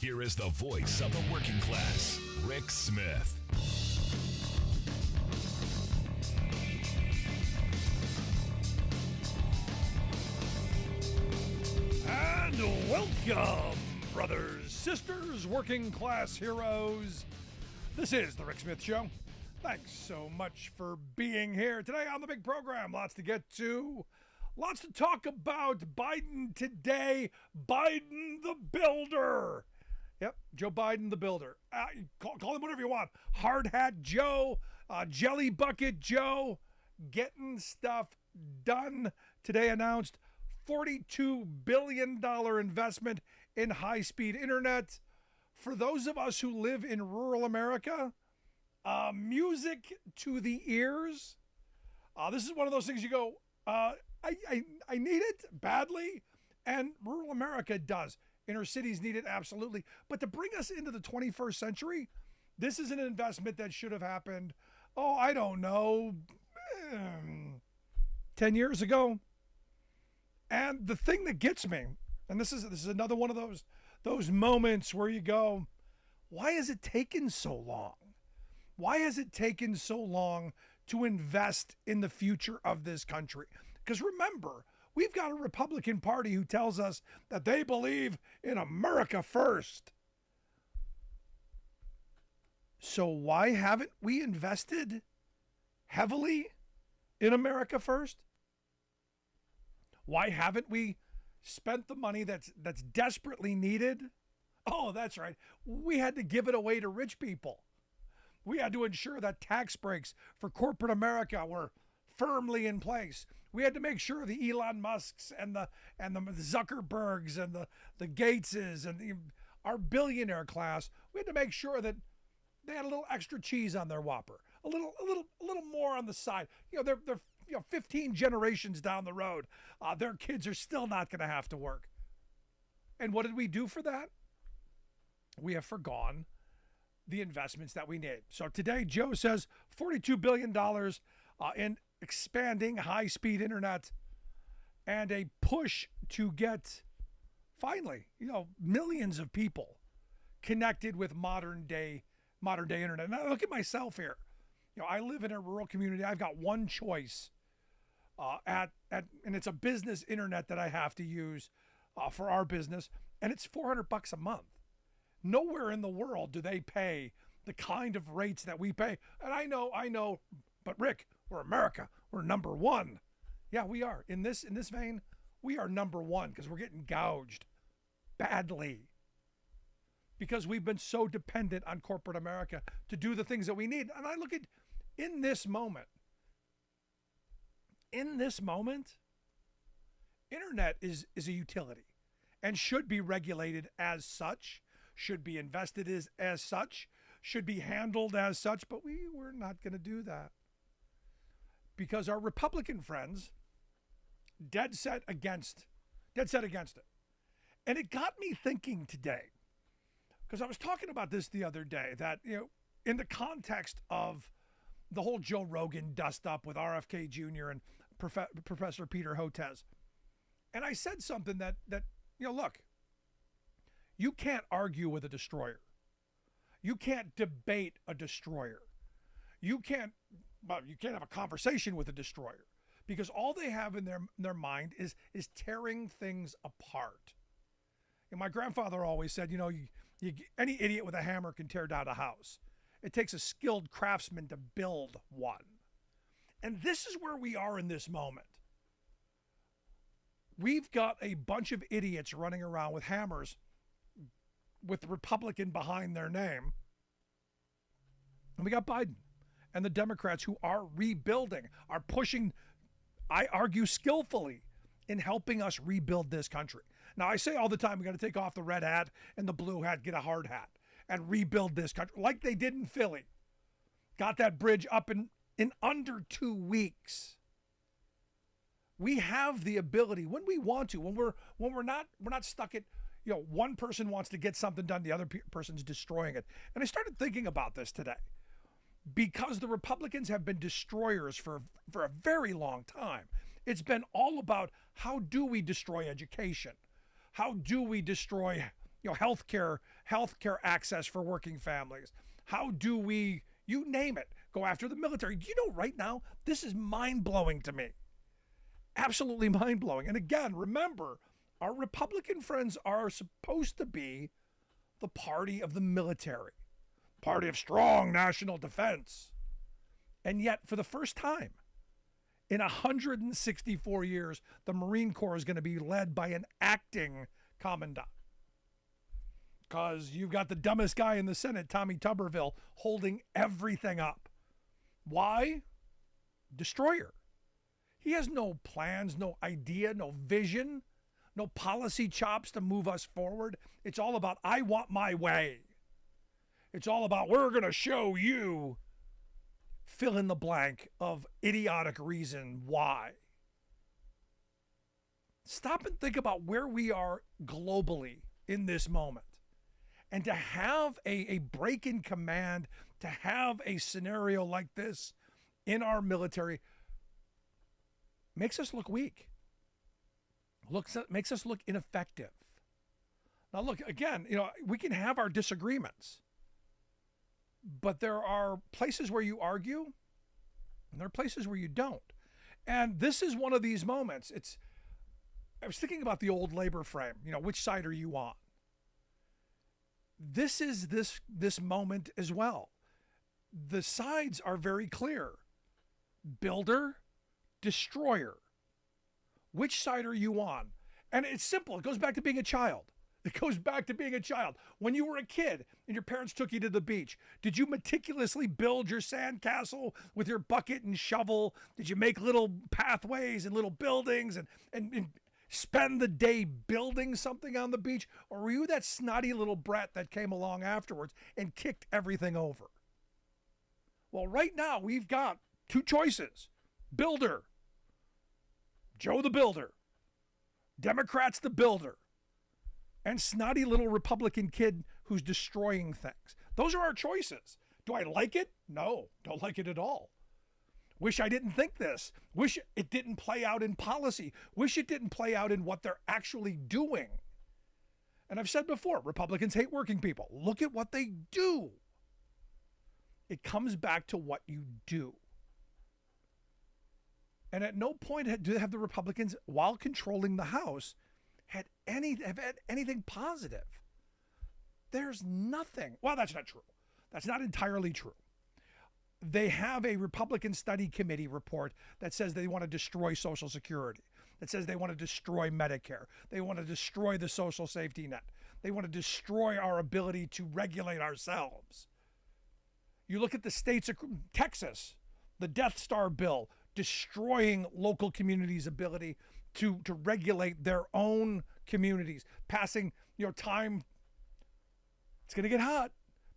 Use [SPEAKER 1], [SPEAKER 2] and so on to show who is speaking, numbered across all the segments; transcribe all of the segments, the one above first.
[SPEAKER 1] Here is the voice of the working class, Rick Smith.
[SPEAKER 2] And welcome, brothers, sisters, working class heroes. This is the Rick Smith Show. Thanks so much for being here today on the big program. Lots to get to. Lots to talk about. Biden today. Biden the Builder. Yep, Joe Biden the Builder. Call him whatever you want. Hard Hat Joe, Jelly Bucket Joe, getting stuff done. Today announced $42 billion investment in high-speed internet. For those of us who live in rural America, music to the ears. This is one of those things you go, I need it badly, and rural America does. Inner cities need it absolutely. But to bring us into the 21st century, this is an investment that should have happened, I don't know, 10 years ago. And the thing that gets me, and this is another one of those moments where you go, why has it taken so long? Why has it taken so long to invest in the future of this country? Because remember, we've got a Republican Party who tells us that they believe in America first. So why haven't we invested heavily in America first? Why haven't we spent the money that's desperately needed? Oh, that's right. We had to give it away to rich people. We had to ensure that tax breaks for corporate America were firmly in place. We had to make sure the Elon Musks and the Zuckerbergs and the Gateses and our billionaire class, we had to make sure that they had a little extra cheese on their Whopper, a little more on the side. They're 15 generations down the road, their kids are still not going to have to work. And what did we do for that? We have forgone the investments that we need. So today, Joe says $42 billion in expanding high-speed internet and a push to get, finally, millions of people connected with modern day internet. Now look at myself here. I live in a rural community. I've got one choice and it's a business internet that I have to use for our business, and it's $400 a month. Nowhere in the world do they pay the kind of rates that we pay. And I know, but Rick, we're America. We're number one. Yeah, we are. In this vein, we are number one because we're getting gouged badly because we've been so dependent on corporate America to do the things that we need. And I look at in this moment, internet is a utility and should be regulated as such, should be invested as such, should be handled as such, but we're not going to do that. Because our Republican friends dead set against it. And it got me thinking today, because I was talking about this the other day, that in the context of the whole Joe Rogan dust up with RFK Jr. and Professor Peter Hotez. And I said something that look, you can't argue with a destroyer. You can't debate a destroyer. You can't have a conversation with a destroyer because all they have in their mind is tearing things apart. And my grandfather always said, any idiot with a hammer can tear down a house. It takes a skilled craftsman to build one. And this is where we are in this moment. We've got a bunch of idiots running around with hammers with Republican behind their name. And we got Biden and the Democrats who are rebuilding, are pushing, I argue skillfully, in helping us rebuild this country. Now, I say all the time, we got to take off the red hat and the blue hat, get a hard hat, and rebuild this country like they did in Philly. Got that bridge up in under 2 weeks. We have the ability when we want to, when we're not stuck at, one person wants to get something done, the other person's destroying it. And I started thinking about this today because the Republicans have been destroyers for a very long time. It's been all about how do we destroy education? How do we destroy healthcare access for working families? How do we, you name it, go after the military? You know, right now, this is mind-blowing to me. Absolutely mind-blowing. And again, remember, our Republican friends are supposed to be the party of the military, party of strong national defense. And yet, for the first time in 164 years, the Marine Corps is going to be led by an acting commandant. Because you've got the dumbest guy in the Senate, Tommy Tuberville, holding everything up. Why? Destroyer. He has no plans, no idea, no vision, no policy chops to move us forward. It's all about, I want my way. It's all about, we're going to show you, fill in the blank of idiotic reason why. Stop and think about where we are globally in this moment. And to have a break in command, to have a scenario like this in our military, makes us look weak. Makes us look ineffective. Now, look, again, we can have our disagreements, but there are places where you argue, and there are places where you don't. And this is one of these moments. I was thinking about the old labor frame. Which side are you on? This is this moment as well. The sides are very clear. Builder, destroyer. Which side are you on? And it's simple. It goes back to being a child. It goes back to being a child. When you were a kid and your parents took you to the beach, did you meticulously build your sandcastle with your bucket and shovel? Did you make little pathways and little buildings and spend the day building something on the beach? Or were you that snotty little brat that came along afterwards and kicked everything over? Well, right now we've got two choices. Builder. Joe the Builder. Democrats the Builder. And snotty little Republican kid who's destroying things. Those are our choices. Do I like it? No, don't like it at all. Wish I didn't think this. Wish it didn't play out in policy. Wish it didn't play out in what they're actually doing. And I've said before, Republicans hate working people. Look at what they do. It comes back to what you do. And at no point have the Republicans, while controlling the House, have had anything positive. There's nothing. Well, that's not true. That's not entirely true. They have a Republican Study Committee report that says they want to destroy Social Security, that says they want to destroy Medicare. They want to destroy the social safety net. They want to destroy our ability to regulate ourselves. You look at the states of Texas, the Death Star bill, destroying local communities' ability to regulate their own communities, passing, time. It's going to get hot.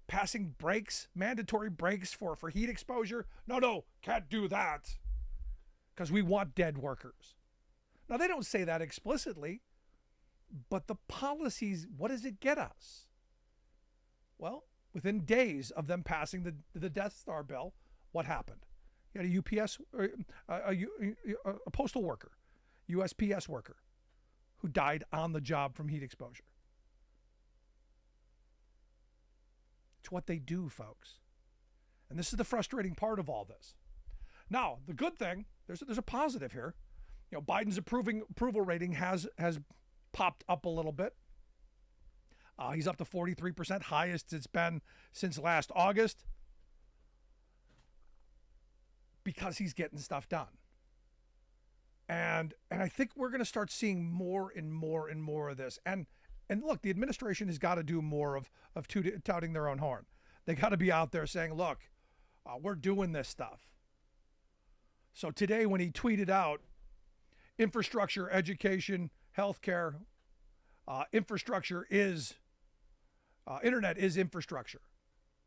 [SPEAKER 2] Passing breaks, mandatory breaks for heat exposure. No, can't do that because we want dead workers. Now, they don't say that explicitly, but the policies, what does it get us? Well, within days of them passing the Death Star bill, what happened? You had a UPS, a postal worker, USPS worker, who died on the job from heat exposure. It's what they do, folks. And this is the frustrating part of all this. Now, the good thing, there's a positive here. Biden's approval rating has popped up a little bit. He's up to 43%, highest it's been since last August, because he's getting stuff done. And I think we're going to start seeing more and more and more of this. And look, the administration has got to do more of touting their own horn. They got to be out there saying, look, we're doing this stuff. So today when he tweeted out infrastructure, education, healthcare, infrastructure is, internet is infrastructure.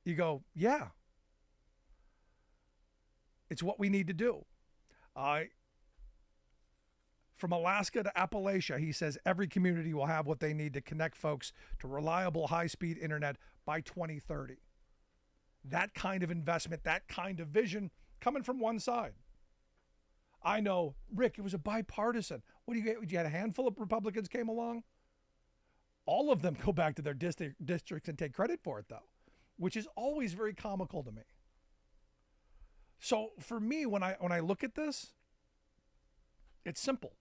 [SPEAKER 2] You go, yeah, it's what we need to do. From Alaska to Appalachia, he says every community will have what they need to connect folks to reliable high-speed internet by 2030. That kind of investment, that kind of vision coming from one side. I know, Rick, it was a bipartisan. What do you get? You had a handful of Republicans came along? All of them go back to their districts and take credit for it, though, which is always very comical to me. So for me, when I look at this, it's simple.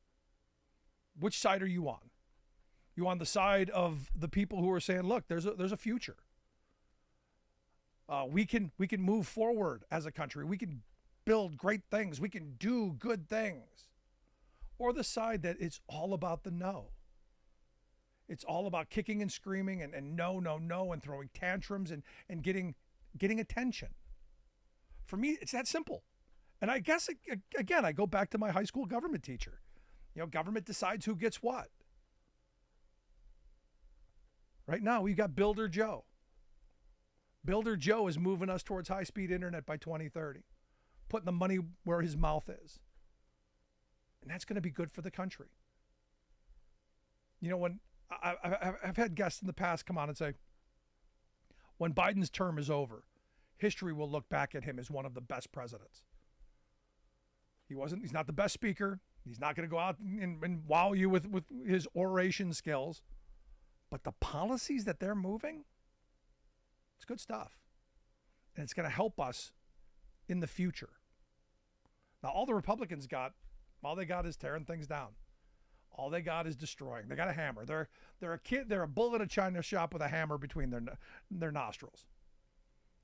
[SPEAKER 2] Which side are you on? You on the side of the people who are saying, look, there's a future. We can move forward as a country. We can build great things. We can do good things. Or the side that it's all about the no. It's all about kicking and screaming and no, no, no, and throwing tantrums and getting attention. For me, it's that simple. And I guess, again, I go back to my high school government teacher. Government decides who gets what. Right now, we've got Builder Joe. Builder Joe is moving us towards high-speed internet by 2030, putting the money where his mouth is. And that's going to be good for the country. When I've had guests in the past come on and say, when Biden's term is over, history will look back at him as one of the best presidents. He's not the best speaker. He's not going to go out and wow you with his oration skills. But the policies that they're moving, it's good stuff. And it's going to help us in the future. Now, all the Republicans all they got is tearing things down. All they got is destroying. They got a hammer. They're a bull in a china shop with a hammer between their nostrils.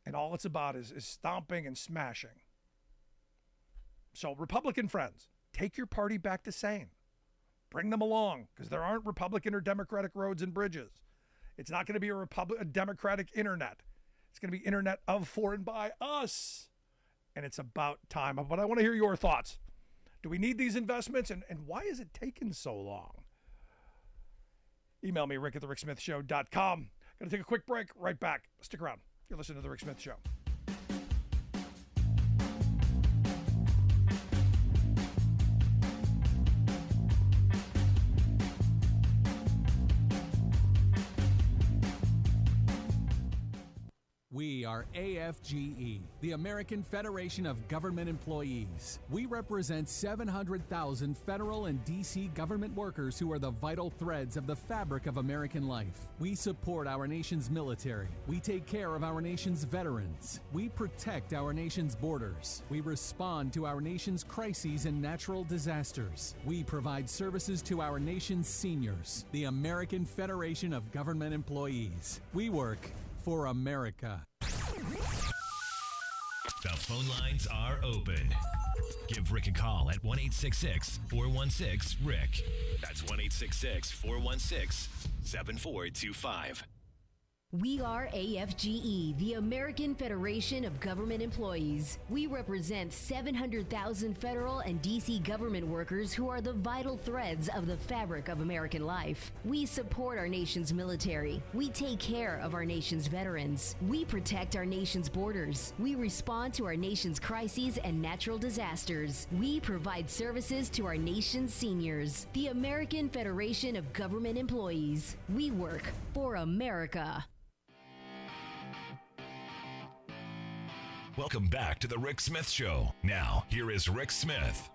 [SPEAKER 2] And all it's about is stomping and smashing. So Republican friends, take your party back to sane. Bring them along, because there aren't Republican or Democratic roads and bridges. It's not going to be a Democratic internet. It's going to be internet of, for, and by us. And it's about time. But I want to hear your thoughts. Do we need these investments? And why is it taking so long? Email me, rick@thericksmithshow.com. Going to take a quick break. Right back. Stick around. You're listening to The Rick Smith Show.
[SPEAKER 3] We are AFGE, the American Federation of Government Employees. We represent 700,000 federal and D.C. government workers who are the vital threads of the fabric of American life. We support our nation's military. We take care of our nation's veterans. We protect our nation's borders. We respond to our nation's crises and natural disasters. We provide services to our nation's seniors. The American Federation of Government Employees. We work for America.
[SPEAKER 1] The phone lines are open. Give Rick a call at 1-866-416-RICK. That's 1-866-416-7425.
[SPEAKER 4] We are AFGE, the American Federation of Government Employees. We represent 700,000 federal and D.C. government workers who are the vital threads of the fabric of American life. We support our nation's military. We take care of our nation's veterans. We protect our nation's borders. We respond to our nation's crises and natural disasters. We provide services to our nation's seniors. The American Federation of Government Employees. We work for America.
[SPEAKER 1] Welcome back to The Rick Smith Show. Now, here is Rick Smith.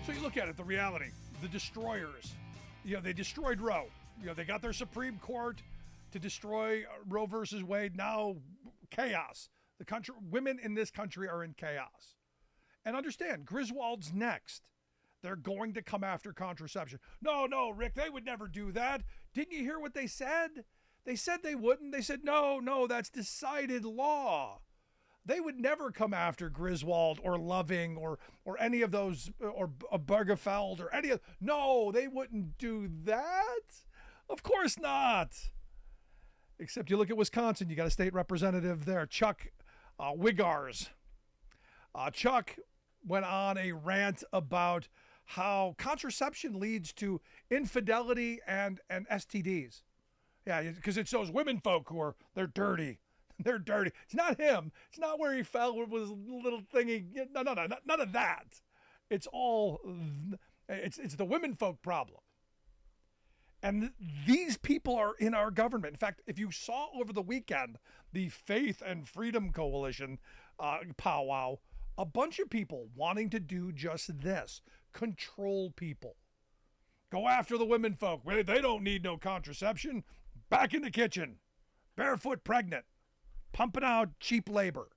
[SPEAKER 2] So you look at it, the reality, the destroyers, they destroyed Roe. They got their Supreme Court to destroy Roe versus Wade. Now, chaos. The country, women in this country are in chaos. And understand, Griswold's next. They're going to come after contraception. No, Rick, they would never do that. Didn't you hear what they said? They said they wouldn't. They said, no, that's decided law. They would never come after Griswold or Loving or any of those, or Bergefeld or any of. No, they wouldn't do that. Of course not. Except you look at Wisconsin, you got a state representative there, Chuck Wiggars. Chuck went on a rant about how contraception leads to infidelity and STDs. Yeah, because it's those women folk they're dirty. They're dirty. It's not him. It's not where he fell with his little thingy. No, none of that. It's the women folk problem. And these people are in our government. In fact, if you saw over the weekend the Faith and Freedom Coalition powwow A bunch of people wanting to do just this, control people. Go after the women folk. They don't need no contraception. Back in the kitchen, barefoot pregnant, pumping out cheap labor.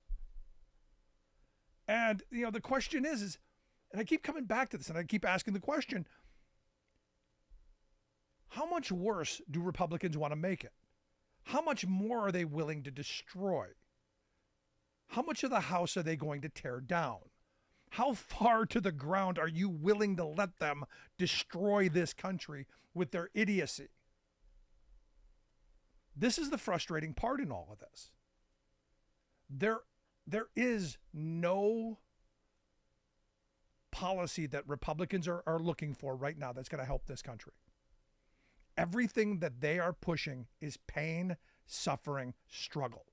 [SPEAKER 2] And, the question is, and I keep coming back to this, and I keep asking the question, how much worse do Republicans want to make it? How much more are they willing to destroy? How much of the house are they going to tear down? How far to the ground are you willing to let them destroy this country with their idiocy? This is the frustrating part in all of this. There is no policy that Republicans are looking for right now that's going to help this country. Everything that they are pushing is pain, suffering, struggle.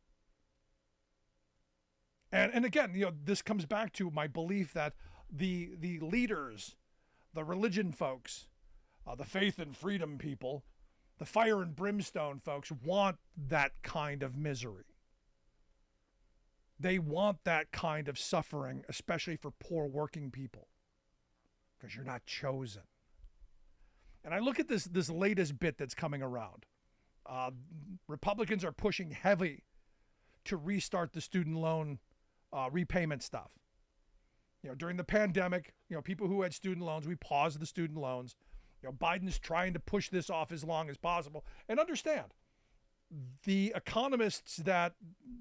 [SPEAKER 2] And again, this comes back to my belief that the leaders, the religion folks, the faith and freedom people, the fire and brimstone folks want that kind of misery. They want that kind of suffering, especially for poor working people, because you're not chosen. And I look at this latest bit that's coming around. Republicans are pushing heavy to restart the student loan repayment stuff. During the pandemic, people who had student loans, we paused the student loans. Biden's trying to push this off as long as possible. And understand, the economists that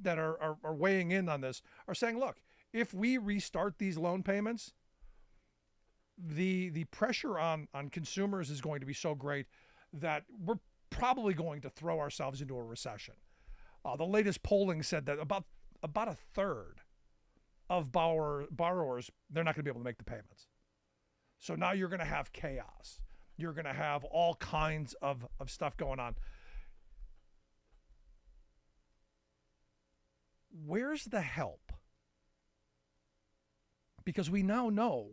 [SPEAKER 2] are weighing in on this are saying, look, if we restart these loan payments, the pressure on consumers is going to be so great that we're probably going to throw ourselves into a recession. The latest polling said that about a third of borrowers, they're not going to be able to make the payments. So now you're going to have chaos. You're going to have all kinds of stuff going on. Where's the help? Because we now know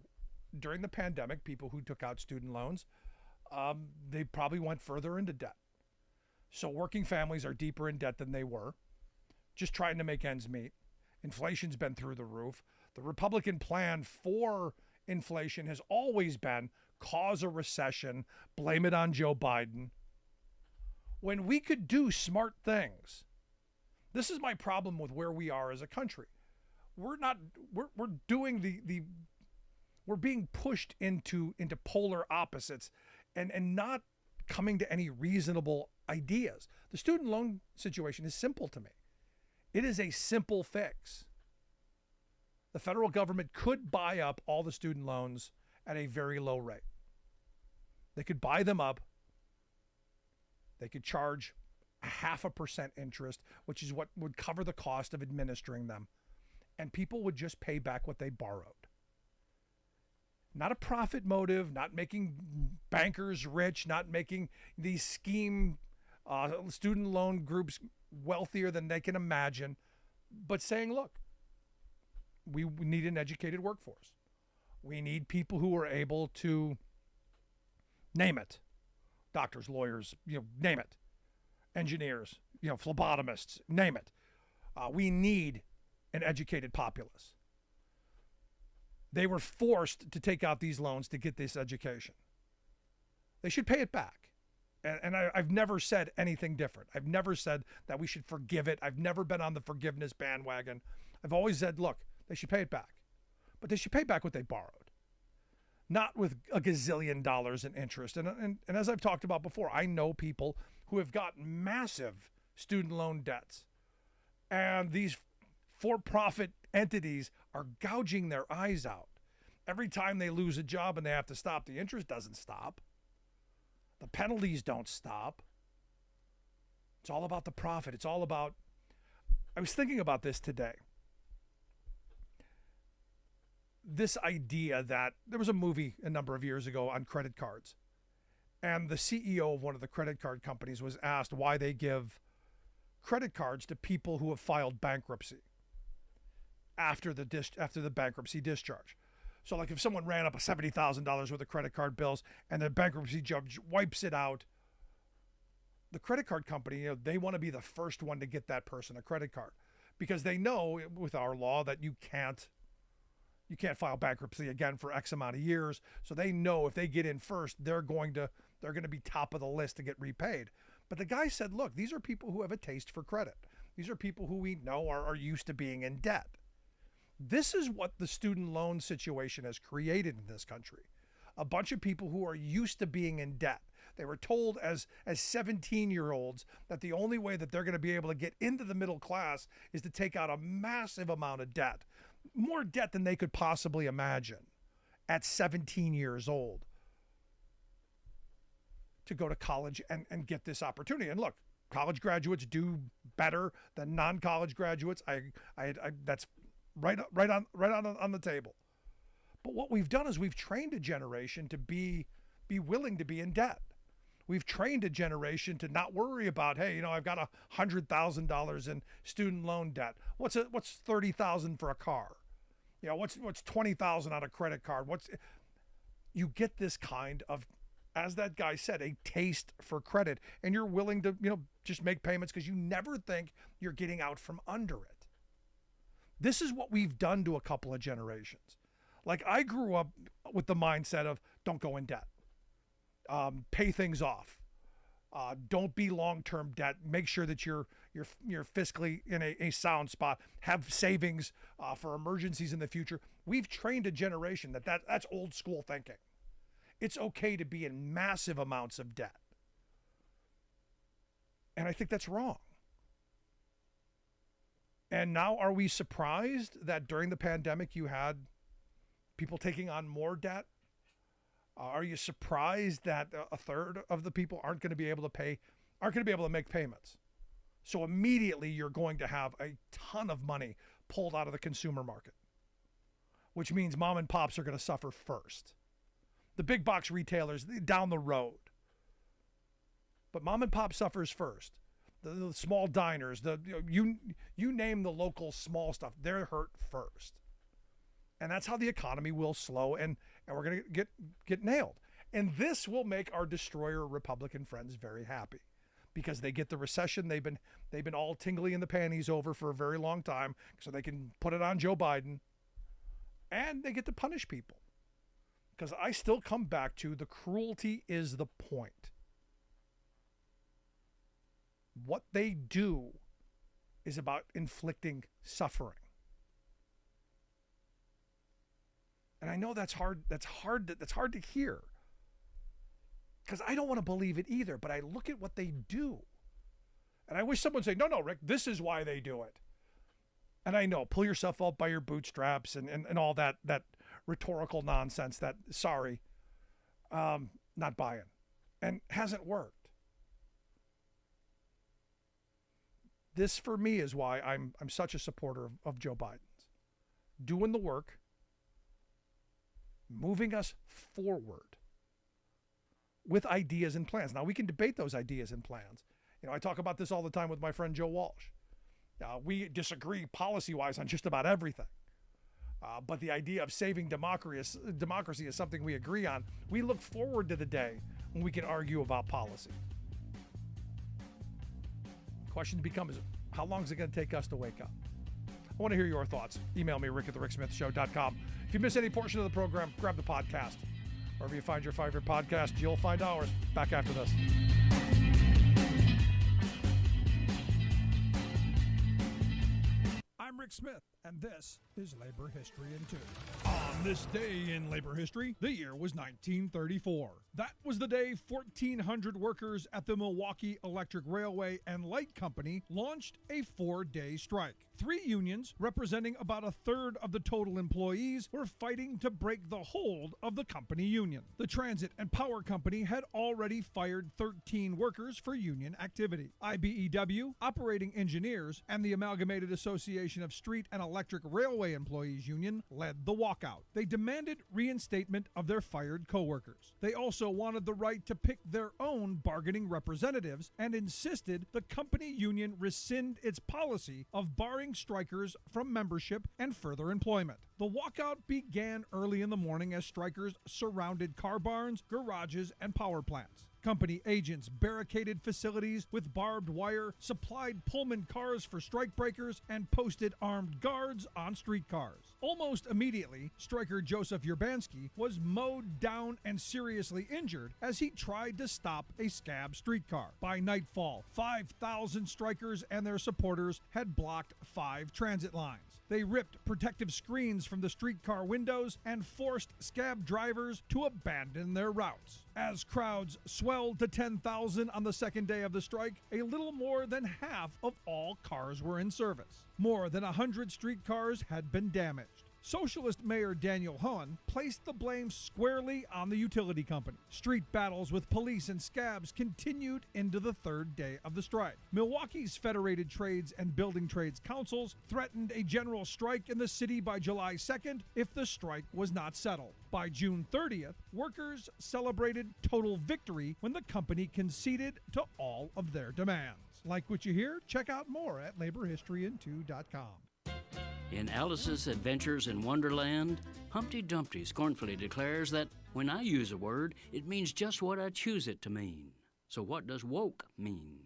[SPEAKER 2] during the pandemic, people who took out student loans, they probably went further into debt. So working families are deeper in debt than they were, just trying to make ends meet. Inflation's been through the roof. The Republican plan for inflation has always been cause a recession, blame it on Joe Biden. When we could do smart things. This is my problem with where we are as a country. We're being pushed into polar opposites and not coming to any reasonable ideas. The student loan situation is simple to me. It is a simple fix. The federal government could buy up all the student loans at a very low rate. They could buy them up. They could charge 0.5% interest, which is what would cover the cost of administering them. And people would just pay back what they borrowed. Not a profit motive, not making bankers rich, not making these scheme student loan groups wealthier than they can imagine, but saying, look, we need an educated workforce. We need people who are able to name it. Doctors, lawyers, name it. Engineers, phlebotomists, name it. We need an educated populace. They were forced to take out these loans to get this education. They should pay it back. And I've never said anything different. I've never said that we should forgive it. I've never been on the forgiveness bandwagon. I've always said, look, they should pay it back. But they should pay back what they borrowed. Not with a gazillion dollars in interest. And as I've talked about before, I know people who have got massive student loan debts. And these for-profit entities are gouging their eyes out. Every time they lose a job and they have to stop, the interest doesn't stop. The penalties don't stop. It's all about the profit. It's all about, I was thinking about this today. This idea that there was a movie a number of years ago on credit cards. And the CEO of one of the credit card companies was asked why they give credit cards to people who have filed bankruptcy after the bankruptcy discharge. So like if someone ran up $70,000 worth of credit card bills and the bankruptcy judge wipes it out, the credit card company, they want to be the first one to get that person a credit card because they know with our law that you can't You can't file bankruptcy again for X amount of years. So they know if they get in first, they're going to be top of the list to get repaid. But the guy said, look, these are people who have a taste for credit. These are people who we know are used to being in debt. This is what the student loan situation has created in this country. A bunch of people who are used to being in debt. They were told as 17-year-olds that the only way that they're going to be able to get into the middle class is to take out a massive amount of debt, more debt than they could possibly imagine at 17 years old, to go to college and get this opportunity. And look, college graduates do better than non-college graduates. That's right on the table. But what we've done is we've trained a generation to be willing to be in debt. We've trained a generation to not worry about, hey, I've got $100,000 in student loan debt. What's $30,000 for a car? What's $20,000 on a credit card? You get this kind of, as that guy said, a taste for credit, and you're willing to, just make payments because you never think you're getting out from under it. This is what we've done to a couple of generations. Like, I grew up with the mindset of don't go in debt. Pay things off. Don't be long-term debt. Make sure that you're fiscally in a sound spot. Have savings for emergencies in the future. We've trained a generation that's old school thinking. It's okay to be in massive amounts of debt. And I think that's wrong. And now, are we surprised that during the pandemic you had people taking on more debt? Are you surprised that a third of the people aren't going to be able to make payments? So immediately you're going to have a ton of money pulled out of the consumer market, which means mom and pops are going to suffer first. The big box retailers down the road. But mom and pop suffers first. The small diners, you name the local small stuff, they're hurt first. And that's how the economy will slow, and we're going to get nailed. And this will make our destroyer Republican friends very happy, because they get the recession they've been all tingly in the panties over for a very long time, so they can put it on Joe Biden, and they get to punish people. Because I still come back to the cruelty is the point. What they do is about inflicting suffering. And I know that's hard to hear, because I don't want to believe it either, but I look at what they do. And I wish someone would say, no, Rick, this is why they do it. And I know, pull yourself up by your bootstraps and all that rhetorical nonsense that, sorry, not buying. And hasn't worked. This, for me, is why I'm such a supporter of Joe Biden's. Doing the work, moving us forward with ideas and plans. Now, we can debate those ideas and plans. I talk about this all the time with my friend Joe Walsh. We disagree policy-wise on just about everything. But the idea of saving democracy is something we agree on. We look forward to the day when we can argue about policy. The question becomes, how long is it going to take us to wake up? I want to hear your thoughts. Email me, rick@thericksmithshow.com. If you miss any portion of the program, grab the podcast. Wherever you find your favorite podcast, you'll find ours. Back after this.
[SPEAKER 5] I'm Rick Smith, and this is Labor History in 2. On this day in labor history, the year was 1934. That was the day 1,400 workers at the Milwaukee Electric Railway and Light Company launched a 4-day strike. 3 unions, representing about a third of the total employees, were fighting to break the hold of the company union. The Transit and Power Company had already fired 13 workers for union activity. IBEW, operating engineers, and the Amalgamated Association of Street and Electric Railway Employees Union led the walkout. They demanded reinstatement of their fired co-workers. They also wanted the right to pick their own bargaining representatives and insisted the company union rescind its policy of barring strikers from membership and further employment. The walkout began early in the morning as strikers surrounded car barns, garages, and power plants. Company agents barricaded facilities with barbed wire, supplied Pullman cars for strikebreakers, and posted armed guards on streetcars. Almost immediately, striker Joseph Urbanski was mowed down and seriously injured as he tried to stop a scab streetcar. By nightfall, 5,000 strikers and their supporters had blocked 5 transit lines. They ripped protective screens from the streetcar windows and forced scab drivers to abandon their routes. As crowds swelled to 10,000 on the second day of the strike, a little more than half of all cars were in service. More than 100 streetcars had been damaged. Socialist Mayor Daniel Hohen placed the blame squarely on the utility company. Street battles with police and scabs continued into the third day of the strike. Milwaukee's Federated Trades and Building Trades Councils threatened a general strike in the city by July 2nd if the strike was not settled. By June 30th, workers celebrated total victory when the company conceded to all of their demands. Like what you hear? Check out more at laborhistoryin2.com.
[SPEAKER 6] In Alice's Adventures in Wonderland, Humpty Dumpty scornfully declares that when I use a word, it means just what I choose it to mean. So what does woke mean?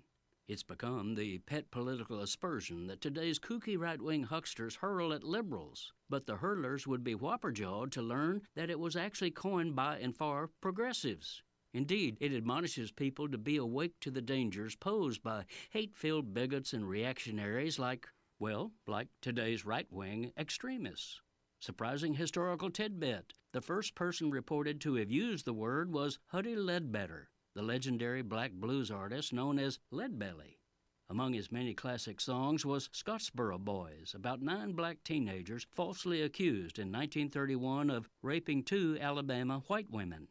[SPEAKER 6] It's become the pet political aspersion that today's kooky right-wing hucksters hurl at liberals, but the hurlers would be whopper-jawed to learn that it was actually coined by and for progressives. Indeed, it admonishes people to be awake to the dangers posed by hate-filled bigots and reactionaries like today's right-wing extremists. Surprising historical tidbit. The first person reported to have used the word was Huddie Ledbetter, the legendary black blues artist known as Leadbelly. Among his many classic songs was Scottsboro Boys, about 9 black teenagers falsely accused in 1931 of raping 2 Alabama white women.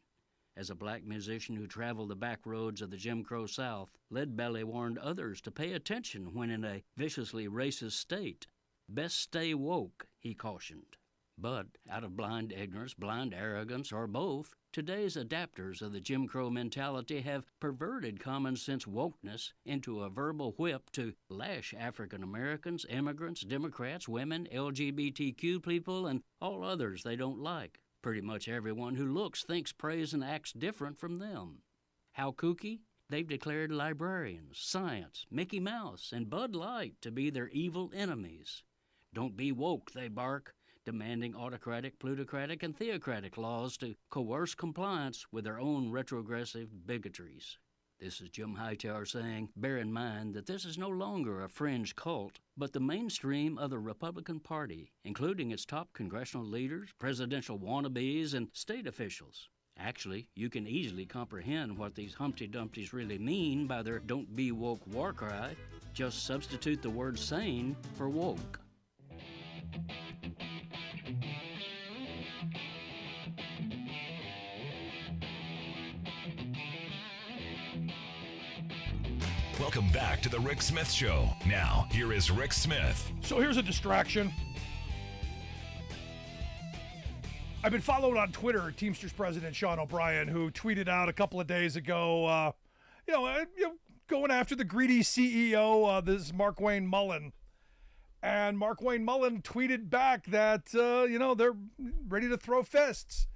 [SPEAKER 6] As a black musician who traveled the back roads of the Jim Crow South, Leadbelly warned others to pay attention when in a viciously racist state. Best stay woke, he cautioned. But out of blind ignorance, blind arrogance, or both, today's adapters of the Jim Crow mentality have perverted common sense wokeness into a verbal whip to lash African Americans, immigrants, Democrats, women, LGBTQ people, and all others they don't like. Pretty much everyone who looks, thinks, prays, and acts different from them. How kooky? They've declared librarians, science, Mickey Mouse, and Bud Light to be their evil enemies. Don't be woke, they bark, demanding autocratic, plutocratic, and theocratic laws to coerce compliance with their own retrogressive bigotries. This is Jim Hightower saying, bear in mind that this is no longer a fringe cult, but the mainstream of the Republican Party, including its top congressional leaders, presidential wannabes, and state officials. Actually, you can easily comprehend what these Humpty Dumptys really mean by their don't be woke war cry. Just substitute the word sane for woke.
[SPEAKER 1] Welcome back to the Rick Smith Show. Now, here is Rick Smith.
[SPEAKER 2] So here's a distraction. I've been followed on Twitter Teamsters President Sean O'Brien, who tweeted out a couple of days ago, going after the greedy CEO, this Mark Wayne Mullen. And Mark Wayne Mullen tweeted back that, they're ready to throw fists.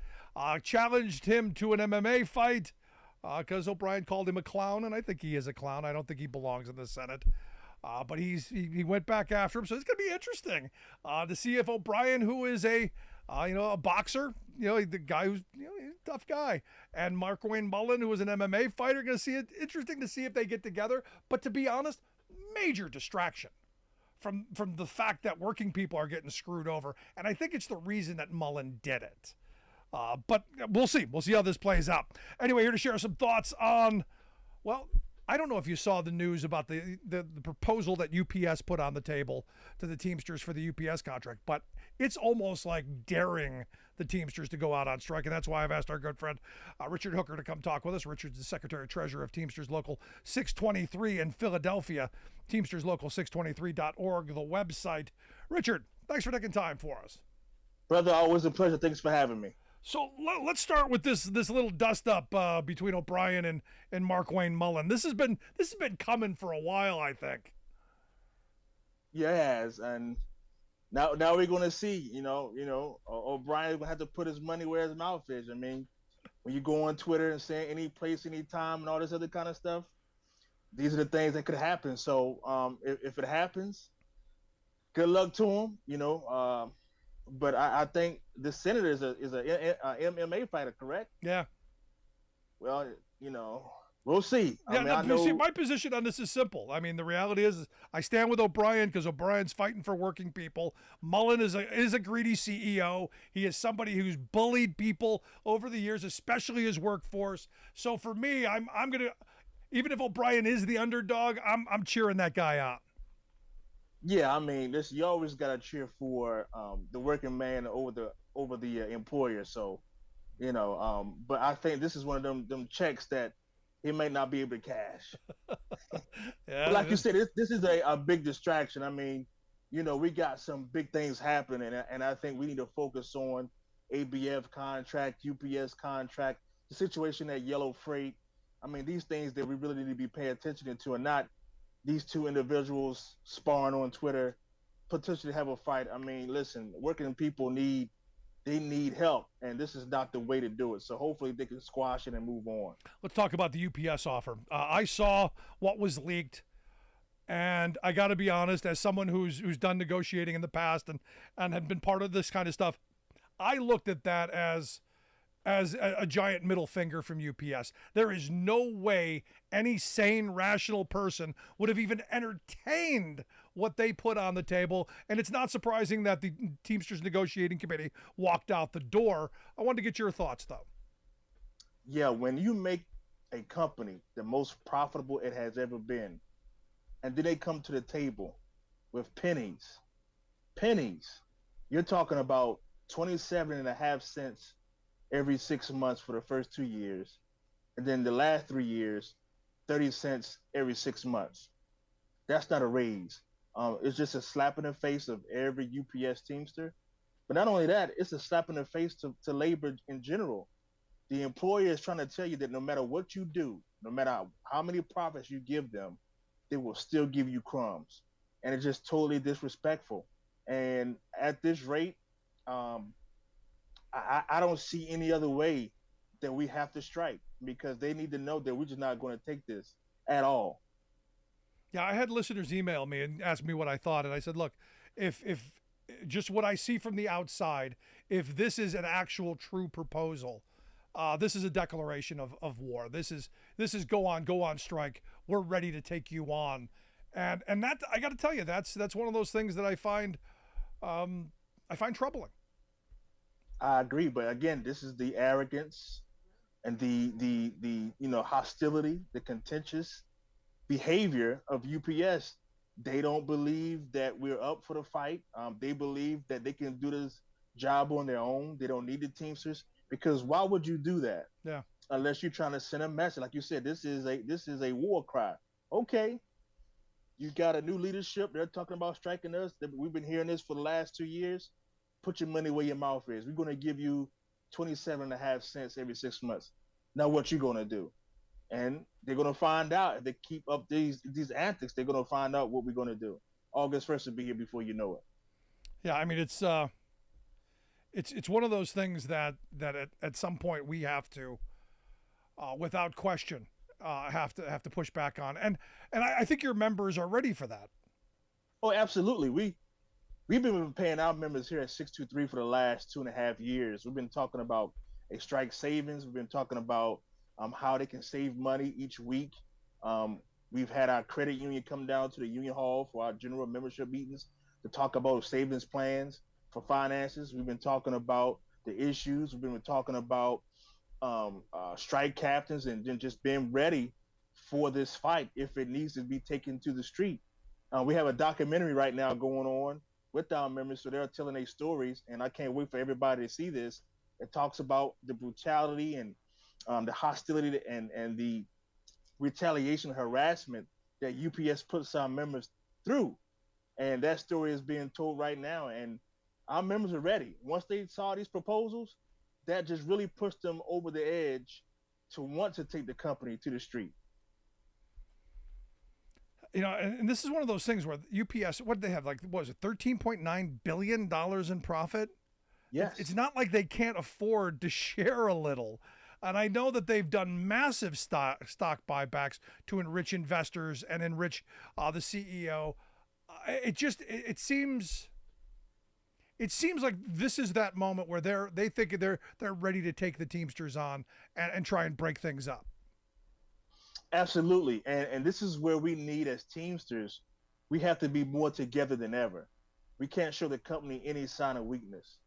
[SPEAKER 2] Challenged him to an MMA fight. Because O'Brien called him a clown, and I think he is a clown. I don't think he belongs in the Senate. But he went back after him, so it's going to be interesting to see if O'Brien, who is a boxer, the guy who's he's a tough guy, and Mark Wayne Mullen, who is an MMA fighter, going to see it. Interesting to see if they get together. But to be honest, major distraction from the fact that working people are getting screwed over, and I think it's the reason that Mullen did it. But we'll see. We'll see how this plays out. Anyway, here to share some thoughts on, I don't know if you saw the news about the proposal that UPS put on the table to the Teamsters for the UPS contract, but it's almost like daring the Teamsters to go out on strike, and that's why I've asked our good friend Richard Hooker to come talk with us. Richard's the Secretary-Treasurer of Teamsters Local 623 in Philadelphia, teamsterslocal623.org, the website. Richard, thanks for taking time for us.
[SPEAKER 7] Brother, always a pleasure. Thanks for having me.
[SPEAKER 2] So let's start with this little dust up between O'Brien and Mark Wayne Mullen. This has been coming for a while, I think.
[SPEAKER 7] Yeah, it has, and now we're going to see. O'Brien will have to put his money where his mouth is. I mean, when you go on Twitter and saying any place, any time, and all this other kind of stuff, these are the things that could happen. So if it happens, good luck to him. But I think the senator is a MMA fighter, correct?
[SPEAKER 2] Yeah.
[SPEAKER 7] Well, we'll see.
[SPEAKER 2] Yeah,
[SPEAKER 7] I know.
[SPEAKER 2] See, my position on this is simple. I mean, the reality is I stand with O'Brien because O'Brien's fighting for working people. Mullen is a greedy CEO. He is somebody who's bullied people over the years, especially his workforce. So for me, I'm gonna, even if O'Brien is the underdog, I'm cheering that guy on.
[SPEAKER 7] Yeah, I mean, you always gotta cheer for the working man over the employer. So, but I think this is one of them checks that he may not be able to cash.
[SPEAKER 2] Yeah,
[SPEAKER 7] but like you said, this is a big distraction. I mean, we got some big things happening, and I think we need to focus on ABF contract, UPS contract, the situation at Yellow Freight. I mean, these things that we really need to be paying attention to, and not these two individuals sparring on Twitter, potentially have a fight. I mean, listen, working people need help, and this is not the way to do it. So hopefully they can squash it and move on.
[SPEAKER 2] Let's talk about the UPS offer. I saw what was leaked, and I got to be honest, as someone who's done negotiating in the past and had been part of this kind of stuff, I looked at that as a giant middle finger from UPS. There is no way any sane, rational person would have even entertained what they put on the table. And it's not surprising that the Teamsters negotiating committee walked out the door. I wanted to get your thoughts, though.
[SPEAKER 7] Yeah, when you make a company the most profitable it has ever been, and then they come to the table with pennies, you're talking about 27.5 cents every 6 months for the first 2 years. And then the last 3 years, 30 cents every 6 months. That's not a raise. It's just a slap in the face of every UPS Teamster. But not only that, it's a slap in the face to labor in general. The employer is trying to tell you that no matter what you do, no matter how many profits you give them, they will still give you crumbs. And it's just totally disrespectful. And at this rate, I don't see any other way that we have to strike, because they need to know that we're just not going to take this at all.
[SPEAKER 2] Yeah, I had listeners email me and ask me what I thought, and I said, look, if just what I see from the outside, if this is an actual true proposal, this is a declaration of war. This is go on strike. We're ready to take you on, and that, I got to tell you, that's one of those things that I find troubling.
[SPEAKER 7] I agree, but again, this is the arrogance and the hostility, the contentious behavior of UPS. They don't believe that we're up for the fight. They believe that they can do this job on their own. They don't need the Teamsters, because why would you do that?
[SPEAKER 2] Yeah.
[SPEAKER 7] Unless you're trying to send a message, like you said, this is a war cry. Okay, you got a new leadership. They're talking about striking us. We've been hearing this for the last 2 years. Put your money where your mouth is. We're going to give you 27.5 cents every 6 months. Now what you going to do? And they're going to find out. If they keep up these antics, they're going to find out what we're going to do. August 1st will be here before you know it.
[SPEAKER 2] Yeah, I mean, it's one of those things that at some point we have to, without question, have to push back on. And I think your members are ready for that.
[SPEAKER 7] Oh, absolutely. We've been paying our members here at 623 for the last 2.5 years. We've been talking about a strike savings. We've been talking about how they can save money each week. We've had our credit union come down to the union hall for our general membership meetings to talk about savings plans for finances. We've been talking about the issues. We've been talking about strike captains, and then just being ready for this fight if it needs to be taken to the street. We have a documentary right now going on with our members, so they're telling their stories, and I can't wait for everybody to see this. It talks about the brutality and the hostility and the retaliation, harassment that UPS puts our members through. And that story is being told right now, and our members are ready. Once they saw these proposals, that just really pushed them over the edge to want to take the company to the street.
[SPEAKER 2] And this is one of those things where UPS, what did they have? Like, what was it, $13.9 billion in profit?
[SPEAKER 7] Yes.
[SPEAKER 2] It's not like they can't afford to share a little. And I know that they've done massive stock buybacks to enrich investors and enrich the CEO. It seems like this is that moment where they think they're ready to take the Teamsters on and try and break things up.
[SPEAKER 7] Absolutely. And this is where we need, as Teamsters, we have to be more together than ever. We can't show the company any sign of weakness.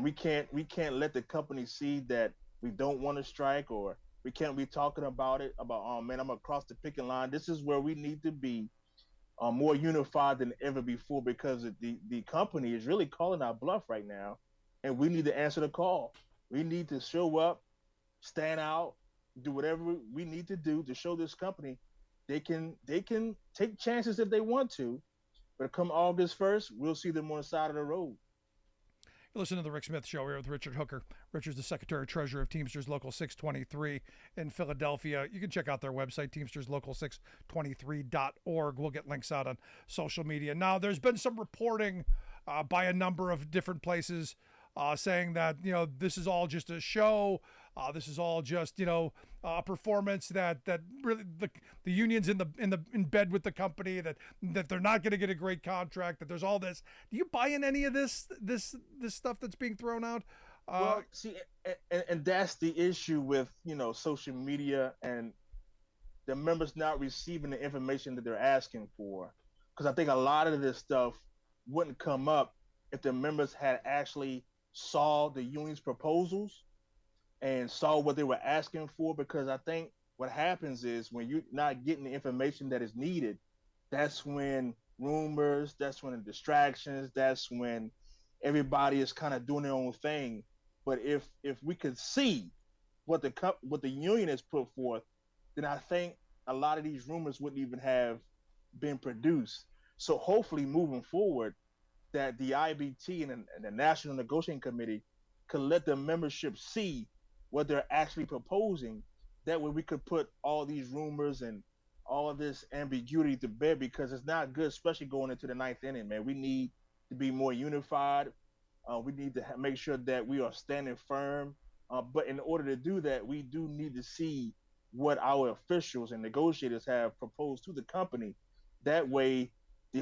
[SPEAKER 7] We can't let the company see that we don't want to strike, or we can't be talking about it about, oh man, I'm across the picking line. This is where we need to be more unified than ever before, because the company is really calling our bluff right now, and we need to answer the call. We need to show up, stand out, do whatever we need to do to show this company they can take chances if they want to, but come August 1st, we'll see them on the side of the road.
[SPEAKER 2] You listen to the Rick Smith Show here with Richard Hooker. Richard's the Secretary-Treasurer of Teamsters Local 623 in Philadelphia. You can check out their website, teamsterslocal623.org. We'll get links out on social media. Now, there's been some reporting by a number of different places saying that, this is all just a show. This is all just, a performance that really the union's in bed with the company, that they're not going to get a great contract, that there's all this. Do you buy in any of this stuff that's being thrown out?
[SPEAKER 7] Well, see, and that's the issue with, social media and the members not receiving the information that they're asking for. Because I think a lot of this stuff wouldn't come up if the members had actually saw the union's proposals and saw what they were asking for. Because I think what happens is, when you're not getting the information that is needed, that's when rumors, that's when the distractions, that's when everybody is kind of doing their own thing. But if we could see what the union has put forth, then I think a lot of these rumors wouldn't even have been produced. So hopefully, moving forward, that the IBT and the National Negotiating Committee could let the membership see what they're actually proposing. That way we could put all these rumors and all of this ambiguity to bed, because it's not good, especially going into the ninth inning, man. We need to be more unified. We need to make sure that we are standing firm. But in order to do that, we do need to see what our officials and negotiators have proposed to the company. That way,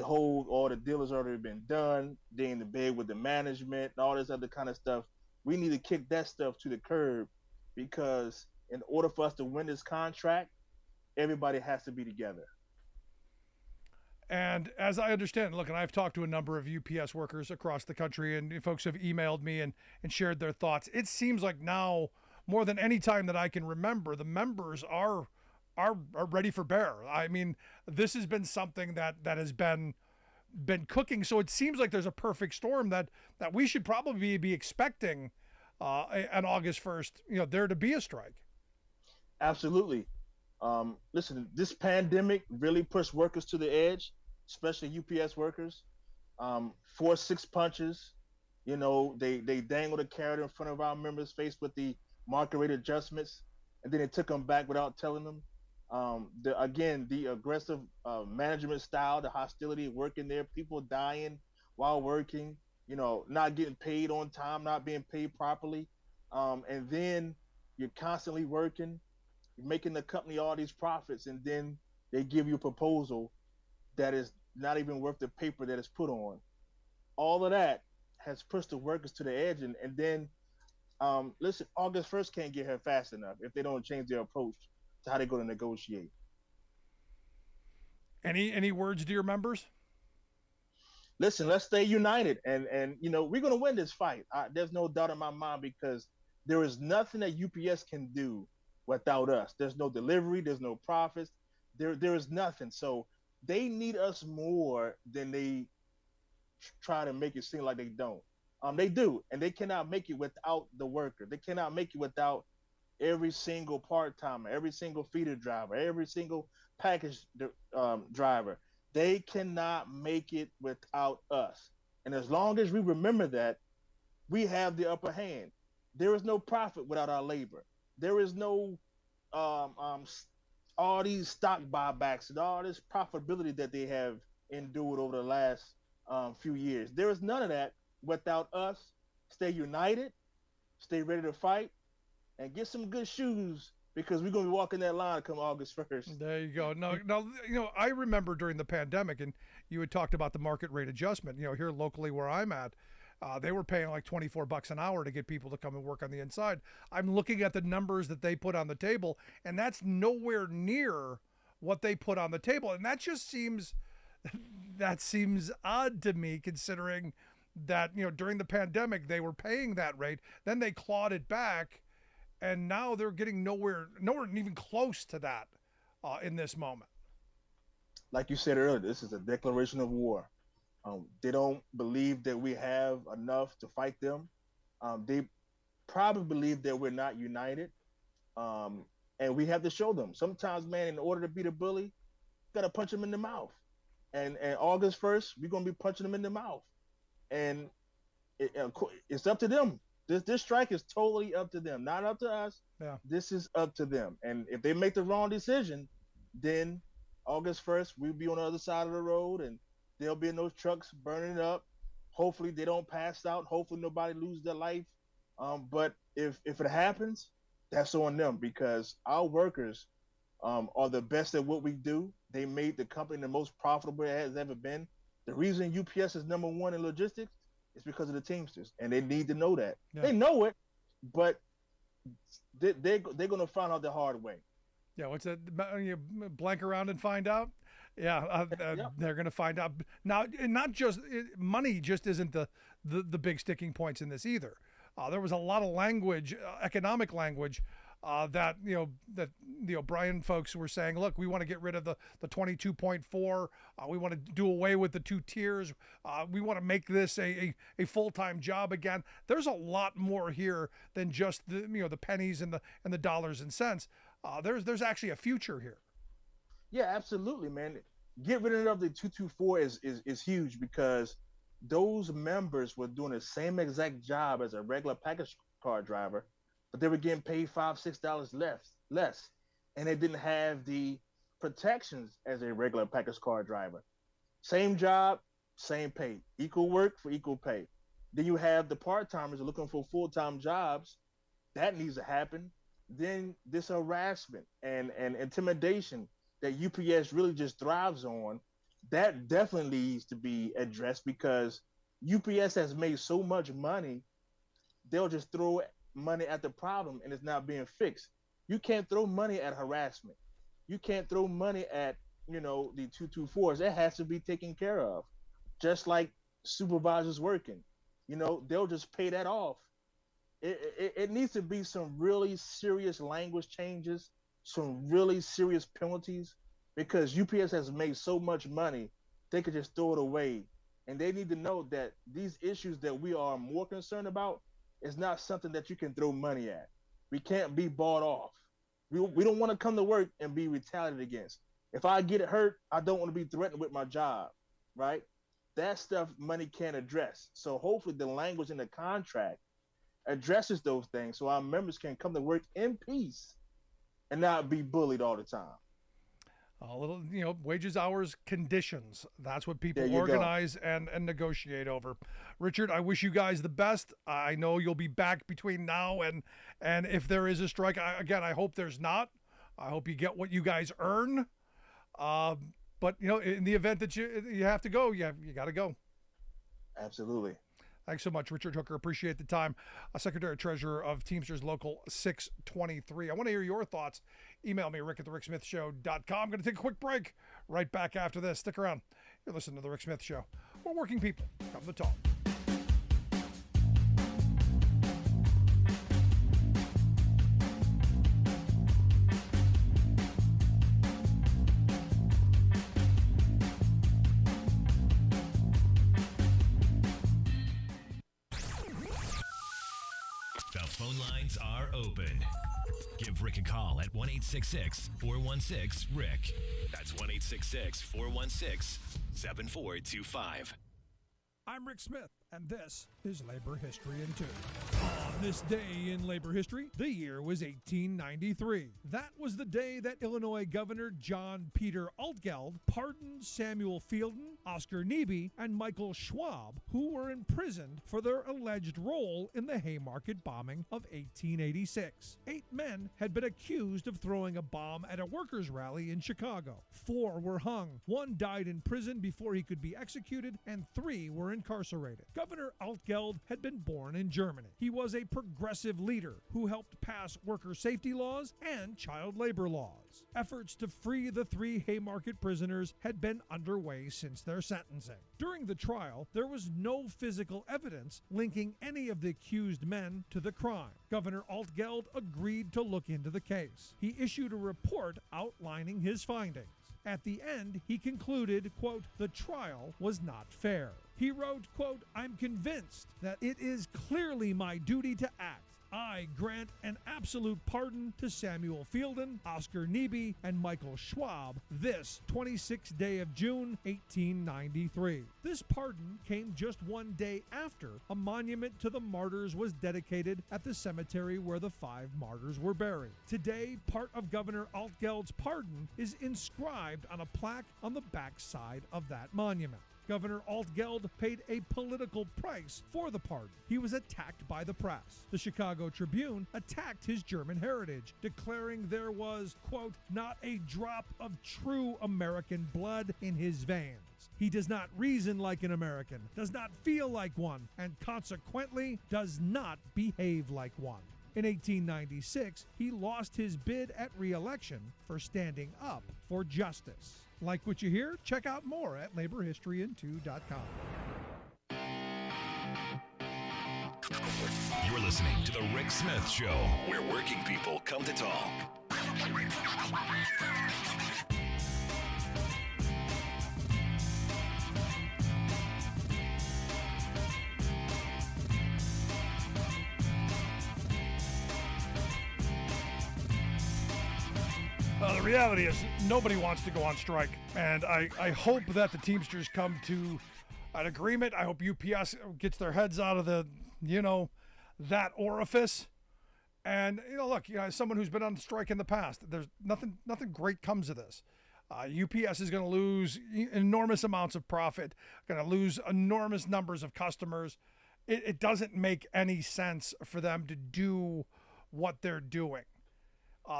[SPEAKER 7] all the deal has already been done. They're in the bed with the management and all this other kind of stuff. We need to kick that stuff to the curb, because in order for us to win this contract, everybody has to be together.
[SPEAKER 2] And as I understand, look, and I've talked to a number of UPS workers across the country, and folks have emailed me and shared their thoughts. It seems like now, more than any time that I can remember, the members are ready for bear. I mean, this has been something that has been cooking. So it seems like there's a perfect storm that we should probably be expecting on August 1st, there to be a strike.
[SPEAKER 7] Absolutely. Listen, this pandemic really pushed workers to the edge, especially UPS workers. 4-6 punches, they dangled a carrot in front of our members' face with the market rate adjustments, and then they took them back without telling them. The aggressive management style, the hostility working there, people dying while working, not getting paid on time, not being paid properly. And then you're constantly working, you're making the company all these profits, and then they give you a proposal that is not even worth the paper that it's put on. All of that has pushed the workers to the edge. And then, listen, August 1st can't get here fast enough if they don't change their approach to how they go to negotiate.
[SPEAKER 2] Any words to your members?
[SPEAKER 7] Listen, let's stay united, and we're going to win this fight. There's no doubt in my mind, because there is nothing that UPS can do without us. There's no delivery, there's no profits, there is nothing. So they need us more than they try to make it seem like they don't. They do, and they cannot make it without the worker. They cannot make it without every single part-timer, every single feeder driver, every single package driver. They cannot make it without us. And as long as we remember that, we have the upper hand. There is no profit without our labor. There is no all these stock buybacks and all this profitability that they have endured over the last few years. There is none of that without us. Stay united, stay ready to fight, and get some good shoes because we're going to be walking that line come August 1st.
[SPEAKER 2] There you go. No, I remember during the pandemic, and you had talked about the market rate adjustment. Here locally where I'm at, they were paying like $24 an hour to get people to come and work on the inside. I'm looking at the numbers that they put on the table, and that's nowhere near what they put on the table. And that just seems odd to me, considering that, during the pandemic, they were paying that rate. Then they clawed it back, and now they're getting nowhere even close to that in this moment.
[SPEAKER 7] Like you said earlier, this is a declaration of war. They don't believe that we have enough to fight them. They probably believe that we're not united. And we have to show them. Sometimes, man, in order to beat a bully, you got to punch him in the mouth. And August 1st, we're going to be punching them in the mouth. And it's up to them. This strike is totally up to them, not up to us.
[SPEAKER 2] Yeah.
[SPEAKER 7] This is up to them. And if they make the wrong decision, then August 1st, we'll be on the other side of the road, and there'll be in those trucks burning up. Hopefully they don't pass out. Hopefully nobody loses their life. But if it happens, that's on them, because our workers are the best at what we do. They made the company the most profitable it has ever been. The reason UPS is number one in logistics is because of the Teamsters, and they need to know that. Yeah. They know it, but they're going to find out the hard way.
[SPEAKER 2] Yeah, what's that? You blank around and find out? Yeah, they're going to find out. Now, not just money just isn't the big sticking points in this either. There was a lot of language, economic language, that O'Brien folks were saying, look, we want to get rid of the 22.4. We want to do away with the 2 tiers. We want to make this a full-time job again. There's a lot more here than just the pennies and the dollars and cents. There's actually a future here.
[SPEAKER 7] Yeah, absolutely, man. Get rid of the 224 is huge, because those members were doing the same exact job as a regular package car driver, but they were getting paid $5-6 less, and they didn't have the protections as a regular package car driver. Same job, same pay, equal work for equal pay. Then you have the part-timers looking for full-time jobs. That needs to happen. Then this harassment and intimidation that UPS really just thrives on, that definitely needs to be addressed, because UPS has made so much money, they'll just throw money at the problem and it's not being fixed. You can't throw money at harassment. You can't throw money at, the 224s. It has to be taken care of. Just like supervisors working, they'll just pay that off. It needs to be some really serious language changes, some really serious penalties, because UPS has made so much money, they could just throw it away. And they need to know that these issues that we are more concerned about is not something that you can throw money at. We can't be bought off. We don't want to come to work and be retaliated against. If I get hurt, I don't want to be threatened with my job, right? That stuff money can't address. So hopefully the language in the contract addresses those things, so our members can come to work in peace and not be bullied all the time.
[SPEAKER 2] A little, wages, hours, conditions. That's what people organize and negotiate over. Richard, I wish you guys the best. I know you'll be back between now and if there is a strike, I hope there's not. I hope you get what you guys earn. But in the event that you have to go, you got to go.
[SPEAKER 7] Absolutely.
[SPEAKER 2] Thanks so much, Richard Hooker. Appreciate the time. Secretary-Treasurer of Teamsters Local 623. I want to hear your thoughts. Email me, rick@thericksmithshow.com. I'm going to take a quick break. Right back after this. Stick around. You're listening to The Rick Smith Show. We're working people. Come to talk.
[SPEAKER 1] Phone lines are open. Give Rick a call at 1-866-416-RICK. That's 1-866-416-7425.
[SPEAKER 5] I'm Rick Smith, and this is Labor History in 2. On this day in labor history, the year was 1893. That was the day that Illinois Governor John Peter Altgeld pardoned Samuel Fielden, Oscar Neebe, and Michael Schwab, who were imprisoned for their alleged role in the Haymarket bombing of 1886. 8 men had been accused of throwing a bomb at a workers' rally in Chicago. 4 were hung, 1 died in prison before he could be executed, and 3 were incarcerated. Governor Altgeld had been born in Germany. He was a progressive leader who helped pass worker safety laws and child labor laws. Efforts to free the 3 Haymarket prisoners had been underway since their sentencing. During the trial, there was no physical evidence linking any of the accused men to the crime. Governor Altgeld agreed to look into the case. He issued a report outlining his findings. At the end, he concluded, quote, "The trial was not fair." He wrote, quote, "I'm convinced that it is clearly my duty to act. I grant an absolute pardon to Samuel Fielden, Oscar Neebe, and Michael Schwab this 26th day of June, 1893. This pardon came just 1 day after a monument to the martyrs was dedicated at the cemetery where the 5 martyrs were buried. Today, part of Governor Altgeld's pardon is inscribed on a plaque on the backside of that monument. Governor Altgeld paid a political price for the pardon. He was attacked by the press. The Chicago Tribune attacked his German heritage, declaring there was, quote, "not a drop of true American blood in his veins. He does not reason like an American, does not feel like one, and consequently does not behave like one." In 1896, he lost his bid at re-election for standing up for justice. Like what you hear? Check out more at laborhistoryin2.com.
[SPEAKER 1] You're listening to The Rick Smith Show, where working people come to talk.
[SPEAKER 2] The reality is nobody wants to go on strike, and I hope that the Teamsters come to an agreement. I hope UPS gets their heads out of the, that orifice. And, look, as someone who's been on strike in the past, there's nothing great comes of this. UPS is going to lose enormous amounts of profit, going to lose enormous numbers of customers. It doesn't make any sense for them to do what they're doing.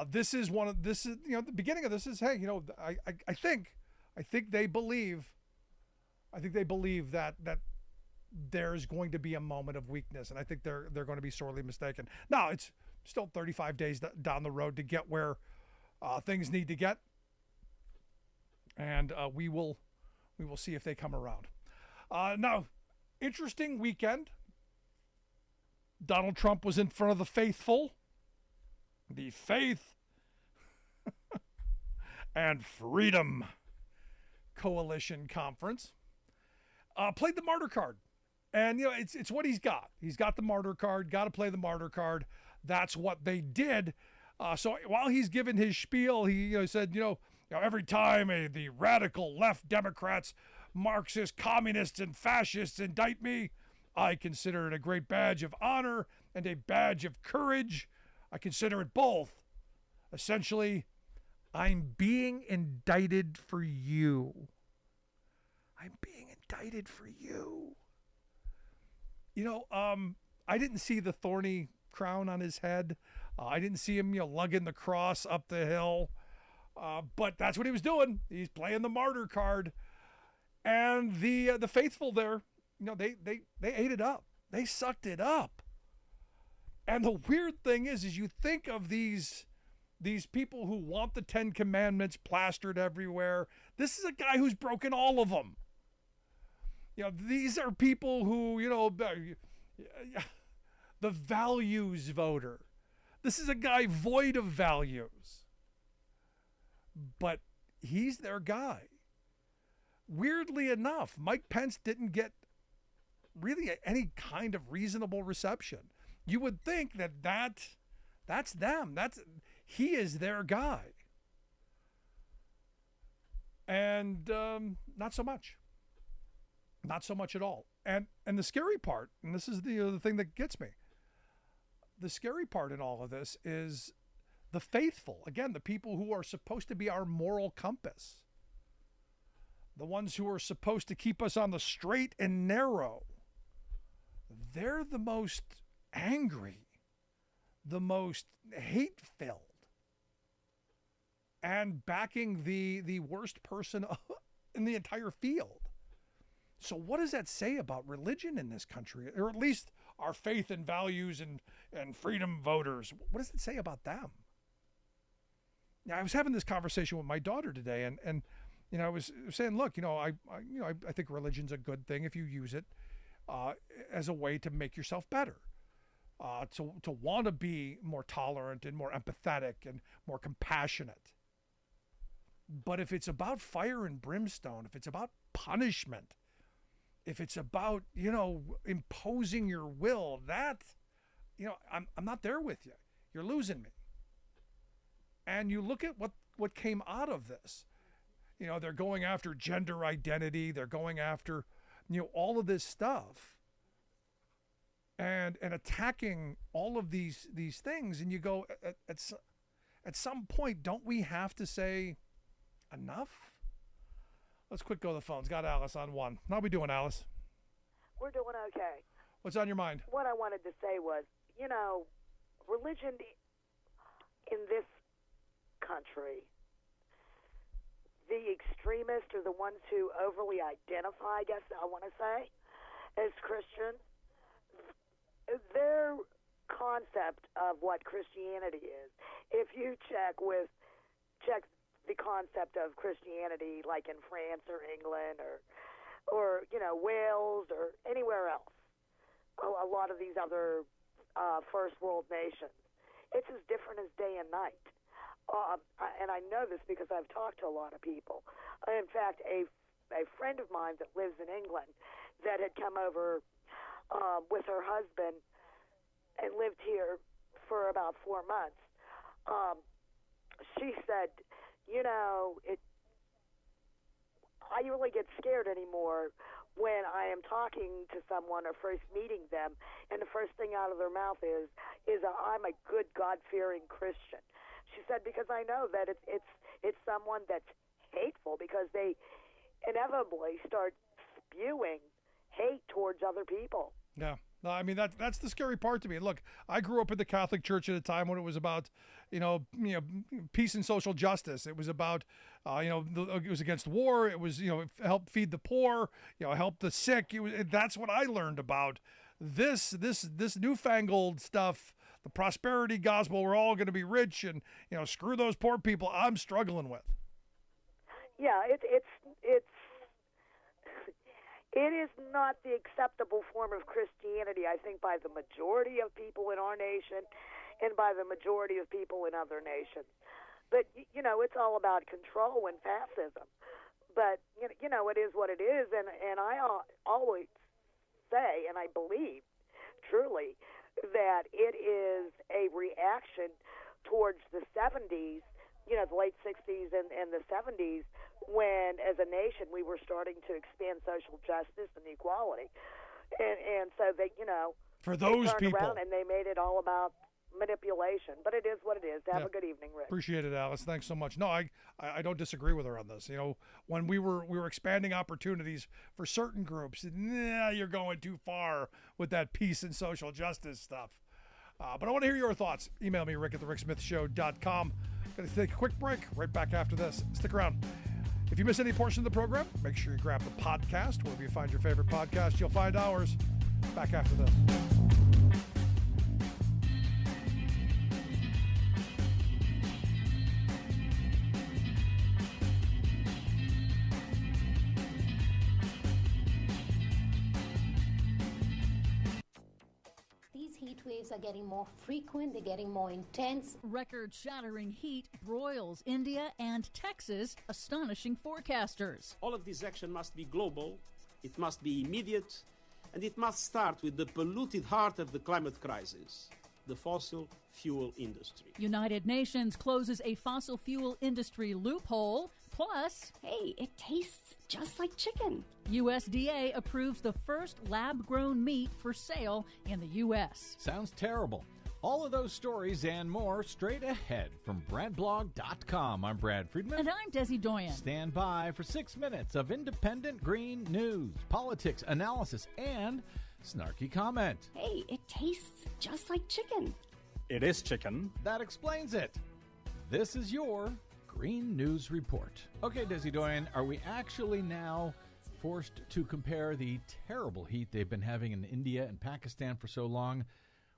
[SPEAKER 2] This is the beginning of this is, hey, I think they believe that there's going to be a moment of weakness, and I think they're going to be sorely mistaken. Now, it's still 35 days down the road to get where things need to get, and we will see if they come around. Now, interesting weekend. Donald Trump was in front of the faithful. The Faith and Freedom Coalition Conference played the martyr card. And, it's what he's got. He's got the martyr card, got to play the martyr card. That's what they did. So while he's giving his spiel, he said, every time the radical left Democrats, Marxists, communists, and fascists indict me, I consider it a great badge of honor and a badge of courage. I consider it both. Essentially, I'm being indicted for you. I'm being indicted for you. I didn't see the thorny crown on his head. I didn't see him, lugging the cross up the hill. But that's what he was doing. He's playing the martyr card. And the faithful there, they ate it up. They sucked it up. And the weird thing is you think of these people who want the 10 Commandments plastered everywhere. This is a guy who's broken all of them. These are people who, the values voter. This is a guy void of values. But he's their guy. Weirdly enough, Mike Pence didn't get really any kind of reasonable reception. You would think that's them. He is their guy. And not so much. Not so much at all. And the scary part, and this is the thing that gets me, the scary part in all of this is the faithful. Again, the people who are supposed to be our moral compass. The ones who are supposed to keep us on the straight and narrow. They're the most angry, the most hate-filled, and backing the worst person in the entire field. So what does that say about religion in this country, or at least our faith and values and freedom voters? What does it say about them? Now, I was having this conversation with my daughter today, and I was saying, look, I think religion's a good thing if you use it as a way to make yourself better, to want to be more tolerant and more empathetic and more compassionate. But if it's about fire and brimstone, if it's about punishment, if it's about, imposing your will, I'm not there with you. You're losing me. And you look at what came out of this. They're going after gender identity. They're going after, all of this stuff. And attacking all of these things. And you go, at some point, don't we have to say enough? Let's quick go to the phones. Got Alice on one. How we doing, Alice?
[SPEAKER 8] We're doing okay.
[SPEAKER 2] What's on your mind?
[SPEAKER 8] What I wanted to say was, religion in this country, the extremists are the ones who overly identify, I guess I want to say, as Christian. Their concept of what Christianity is, if you check the concept of Christianity like in France or England or Wales or anywhere else, a lot of these other first world nations, it's as different as day and night. And I know this because I've talked to a lot of people. In fact, a friend of mine that lives in England that had come over with her husband and lived here for about 4 months, she said, I really get scared anymore when I am talking to someone or first meeting them, and the first thing out of their mouth is I'm a good God-fearing Christian. She said, because I know that it's someone that's hateful, because they inevitably start spewing hate towards other people.
[SPEAKER 2] Yeah. No, I mean, that's the scary part to me. Look, I grew up in the Catholic Church at a time when it was about, peace and social justice. It was about, it was against war. It was, help feed the poor, help the sick. That's what I learned about this newfangled stuff, the prosperity gospel. We're all going to be rich and, screw those poor people. I'm struggling with.
[SPEAKER 8] Yeah, it is not the acceptable form of Christianity, I think, by the majority of people in our nation and by the majority of people in other nations. But, it's all about control and fascism. But, it is what it is. And I always say, and I believe truly, that it is a reaction towards the 70s, the late 60s and the 70s, when, as a nation, we were starting to expand social justice and equality. And so they,
[SPEAKER 2] for those
[SPEAKER 8] they turned
[SPEAKER 2] people,
[SPEAKER 8] around and they made it all about manipulation. But it is what it is. Have a good evening, Rick.
[SPEAKER 2] Appreciate it, Alice. Thanks so much. No, I don't disagree with her on this. When we were expanding opportunities for certain groups, you're going too far with that peace and social justice stuff. But I want to hear your thoughts. Email me, rick@thericksmithshow.com. Going to take a quick break. Right back after this. Stick around. If you miss any portion of the program, make sure you grab the podcast. Wherever you find your favorite podcast, you'll find ours. Back after this.
[SPEAKER 9] Heat waves are getting more frequent, they're getting more intense.
[SPEAKER 10] Record-shattering heat broils India and Texas, astonishing forecasters.
[SPEAKER 11] All of this action must be global, it must be immediate, and it must start with the polluted heart of the climate crisis, the fossil fuel industry.
[SPEAKER 10] United Nations closes a fossil fuel industry loophole. Plus,
[SPEAKER 12] hey, it tastes just like chicken.
[SPEAKER 10] USDA approves the first lab-grown meat for sale in the U.S.
[SPEAKER 3] Sounds terrible.
[SPEAKER 13] All of those stories and more straight ahead from BradBlog.com. I'm Brad Friedman.
[SPEAKER 10] And I'm Desi Doyen.
[SPEAKER 13] Stand by for 6 minutes of independent green news, politics, analysis, and snarky comment.
[SPEAKER 12] Hey, it tastes just like chicken.
[SPEAKER 14] It is chicken.
[SPEAKER 13] That explains it. This is your Green News Report. Okay, Desi Doyen, are we actually now forced to compare the terrible heat they've been having in India and Pakistan for so long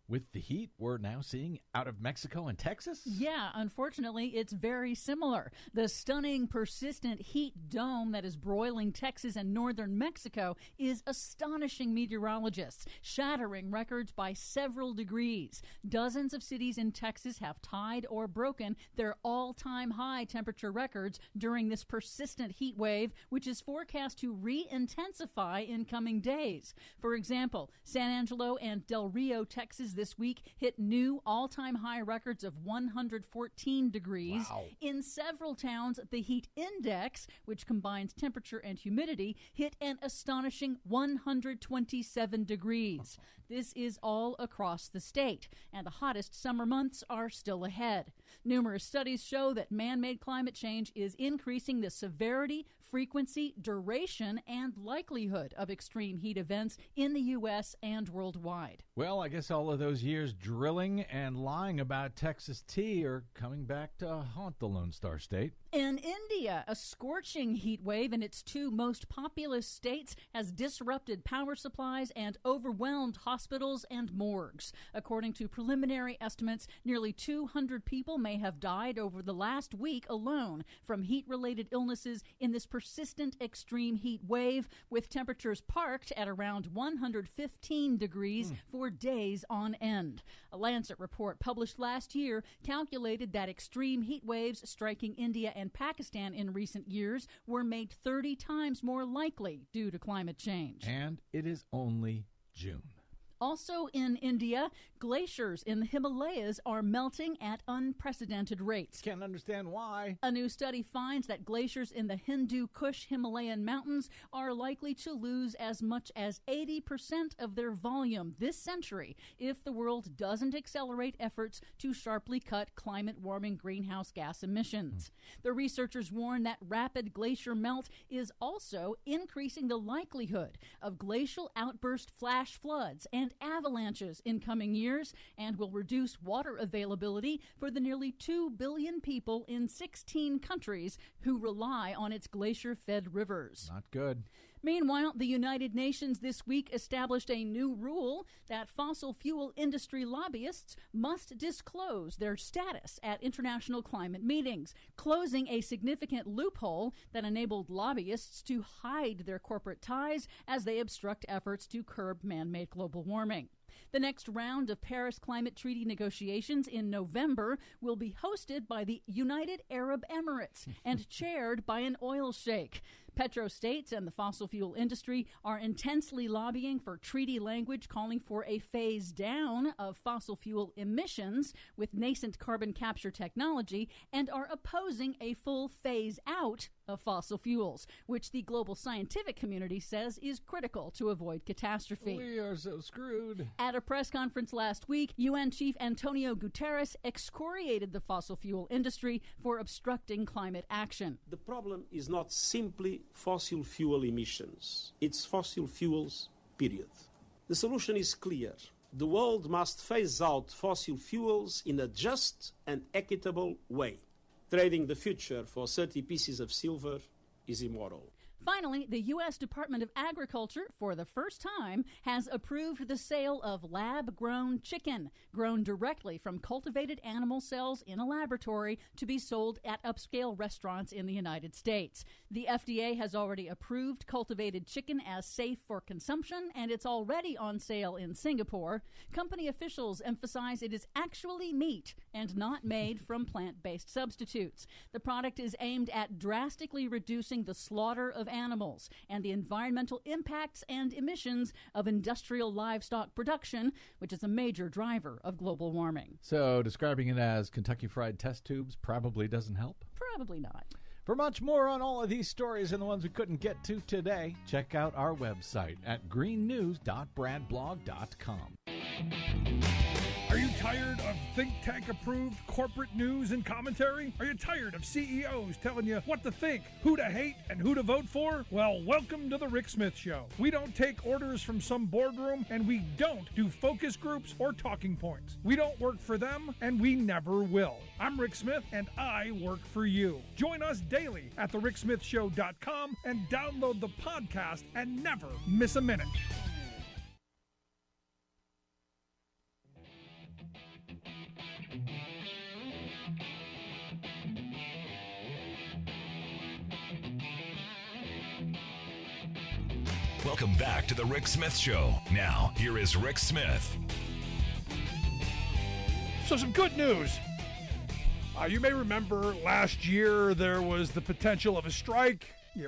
[SPEAKER 13] with the heat we're now seeing out of Mexico and Texas?
[SPEAKER 10] Yeah, unfortunately, it's very similar. The stunning, persistent heat dome that is broiling Texas and northern Mexico is astonishing meteorologists, shattering records by several degrees. Dozens of cities in Texas have tied or broken their all-time high temperature records during this persistent heat wave, which is forecast to re-intensify in coming days. For example, San Angelo and Del Rio, Texas, this week hit new all-time high records of 114 degrees.
[SPEAKER 13] Wow.
[SPEAKER 10] In several towns, the heat index, which combines temperature and humidity, hit an astonishing 127 degrees. This is all across the state, and the hottest summer months are still ahead. Numerous studies show that man-made climate change is increasing the severity, frequency, duration, and likelihood of extreme heat events in the U.S. and worldwide.
[SPEAKER 13] Well, I guess all of those years drilling and lying about Texas tea are coming back to haunt the Lone Star State.
[SPEAKER 10] In India, a scorching heat wave in its two most populous states has disrupted power supplies and overwhelmed hospitals and morgues. According to preliminary estimates, nearly 200 people may have died over the last week alone from heat-related illnesses in this persistent extreme heat wave, with temperatures parked at around 115 degrees for days on end. A Lancet report published last year calculated that extreme heat waves striking India and Pakistan in recent years were made 30 times more likely due to climate change.
[SPEAKER 13] And it is only June.
[SPEAKER 10] Also in India, glaciers in the Himalayas are melting at unprecedented rates.
[SPEAKER 13] Can't understand why.
[SPEAKER 10] A new study finds that glaciers in the Hindu Kush Himalayan mountains are likely to lose as much as 80% of their volume this century if the world doesn't accelerate efforts to sharply cut climate-warming greenhouse gas emissions. The researchers warn that rapid glacier melt is also increasing the likelihood of glacial outburst flash floods and avalanches in coming years, and will reduce water availability for the nearly 2 billion people in 16 countries who rely on its glacier-fed rivers.
[SPEAKER 13] Not good.
[SPEAKER 10] Meanwhile, the United Nations this week established a new rule that fossil fuel industry lobbyists must disclose their status at international climate meetings, closing a significant loophole that enabled lobbyists to hide their corporate ties as they obstruct efforts to curb man-made global warming. The next round of Paris Climate Treaty negotiations in November will be hosted by the United Arab Emirates and chaired by an oil sheikh. Petrostates and the fossil fuel industry are intensely lobbying for treaty language calling for a phase down of fossil fuel emissions with nascent carbon capture technology, and are opposing a full phase out of fossil fuels, which the global scientific community says is critical to avoid catastrophe.
[SPEAKER 13] We are so screwed.
[SPEAKER 10] At a press conference last week, UN Chief Antonio Guterres excoriated the fossil fuel industry for obstructing climate action.
[SPEAKER 11] The problem is not simply fossil fuel emissions. It's fossil fuels, period. The solution is clear. The world must phase out fossil fuels in a just and equitable way. Trading the future for 30 pieces of silver is immoral.
[SPEAKER 10] Finally, the U.S. Department of Agriculture, for the first time, has approved the sale of lab-grown chicken, grown directly from cultivated animal cells in a laboratory to be sold at upscale restaurants in the United States. The FDA has already approved cultivated chicken as safe for consumption, and it's already on sale in Singapore. Company officials emphasize it is actually meat and not made from plant-based substitutes. The product is aimed at drastically reducing the slaughter of animals and the environmental impacts and emissions of industrial livestock production, which is a major driver of global warming.
[SPEAKER 13] So describing it as Kentucky Fried test tubes probably doesn't help?
[SPEAKER 10] Probably not.
[SPEAKER 13] For much more on all of these stories and the ones we couldn't get to today, check out our website at greennews.bradblog.com.
[SPEAKER 5] Are you tired of think tank approved corporate news and commentary? Are you tired of CEOs telling you what to think, who to hate, and who to vote for? Well, welcome to the Rick Smith Show. We don't take orders from some boardroom, and we don't do focus groups or talking points. We don't work for them, and we never will. I'm Rick Smith, and I work for you. Join us daily at thericksmithshow.com and download the podcast and never miss a minute.
[SPEAKER 1] Welcome back to the Rick Smith Show. Now, here is Rick Smith.
[SPEAKER 2] So some good news. You may remember last year there was the potential of a strike,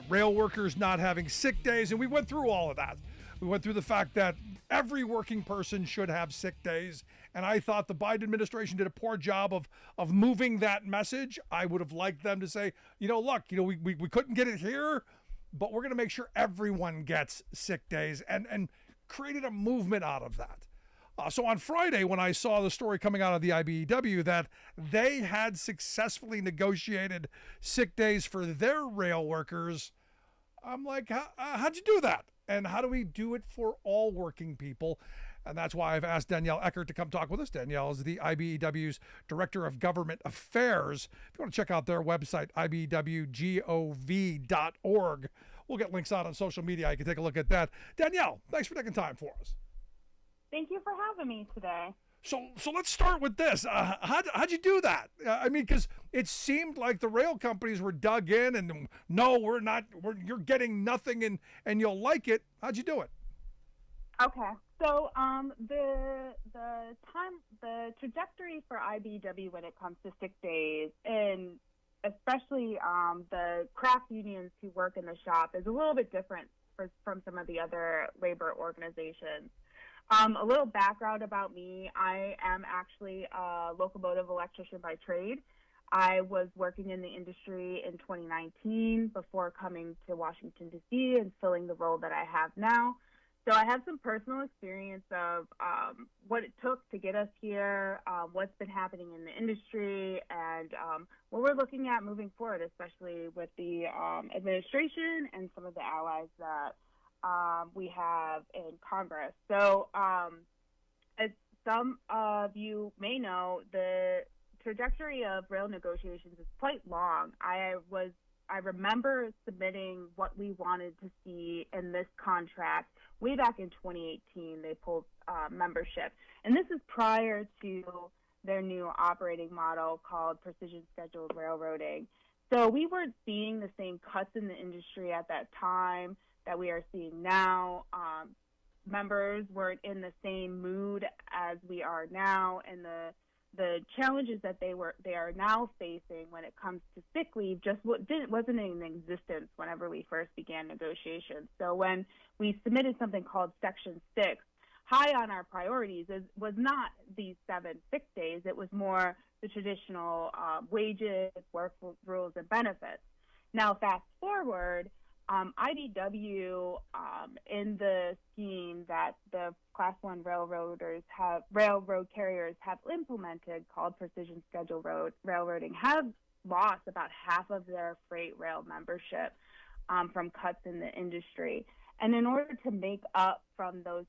[SPEAKER 2] rail workers not having sick days, and we went through all of that. We went through the fact that every working person should have sick days, and I thought the Biden administration did a poor job of moving that message. I would have liked them to say, look, we couldn't get it here, but we're going to make sure everyone gets sick days, and created a movement out of that. So on Friday, when I saw the story coming out of the IBEW that they had successfully negotiated sick days for their rail workers, I'm like, how'd you do that? And how do we do it for all working people? And that's why I've asked Danielle Eckert to come talk with us. Danielle is the IBEW's Director of Government Affairs. If you want to check out their website, ibewgov.org, we'll get links out on social media. You can take a look at that. Danielle, thanks for taking time for us.
[SPEAKER 14] Thank you for having me today.
[SPEAKER 2] So let's start with this. How'd you do that? Because it seemed like the rail companies were dug in and no, we're not. You're getting nothing and you'll like it. How'd you do it?
[SPEAKER 14] Okay. So the trajectory for IBEW when it comes to sick days, and especially the craft unions who work in the shop, is a little bit different from some of the other labor organizations. A little background about me: I am actually a locomotive electrician by trade. I was working in the industry in 2019 before coming to Washington, D.C. and filling the role that I have now. So I have some personal experience of what it took to get us here, what's been happening in the industry, and what we're looking at moving forward, especially with the administration and some of the allies that we have in Congress. So as some of you may know, the trajectory of rail negotiations is quite long. I remember submitting what we wanted to see in this contract way back in 2018. They pulled membership. And this is prior to their new operating model called precision scheduled railroading. So we weren't seeing the same cuts in the industry at that time that we are seeing now. Members weren't in the same mood as we are now, and the challenges that they are now facing when it comes to sick leave just wasn't in existence whenever we first began negotiations. So when we submitted something called Section 6, high on our priorities was not these 7 sick days. It was more the traditional wages, work rules, and benefits. Now, fast forward, IBEW, in the scheme that the Class 1 railroad carriers have implemented called precision scheduled railroading, have lost about half of their freight rail membership from cuts in the industry. And in order to make up from those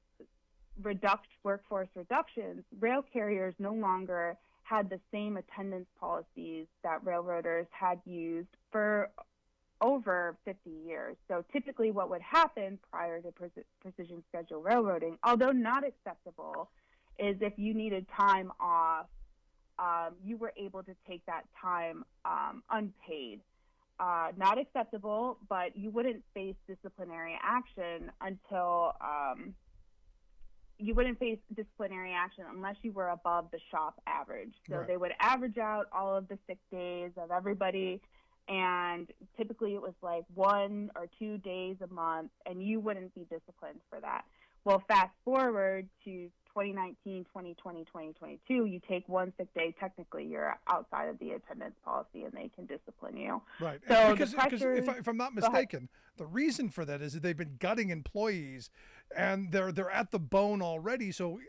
[SPEAKER 14] workforce reductions, rail carriers no longer had the same attendance policies that railroaders had used for over 50 years. So typically what would happen prior to precision scheduled railroading, although not acceptable, is if you needed time off, you were able to take that time unpaid. Not acceptable, but you wouldn't face disciplinary action unless you were above the shop average. So They would average out all of the sick days of everybody, and typically it was like 1 or 2 days a month, and you wouldn't be disciplined for that. Well, fast forward to 2019, 2020, 2022, you take one sick day, technically you're outside of the attendance policy and they can discipline you.
[SPEAKER 2] Right.
[SPEAKER 14] So
[SPEAKER 2] because if I'm not
[SPEAKER 14] Go ahead.
[SPEAKER 2] mistaken, the reason for that is that they've been gutting employees and they're at the bone already. So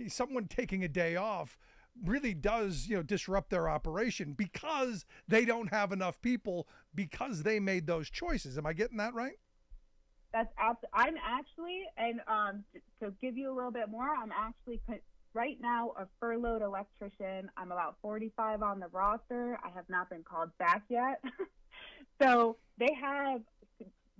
[SPEAKER 2] someone taking a day off really does, disrupt their operation because they don't have enough people because they made those choices. Am I getting that right?
[SPEAKER 14] I'm actually, and to give you a little bit more, I'm actually right now a furloughed electrician. I'm about 45 on the roster. I have not been called back yet. So they have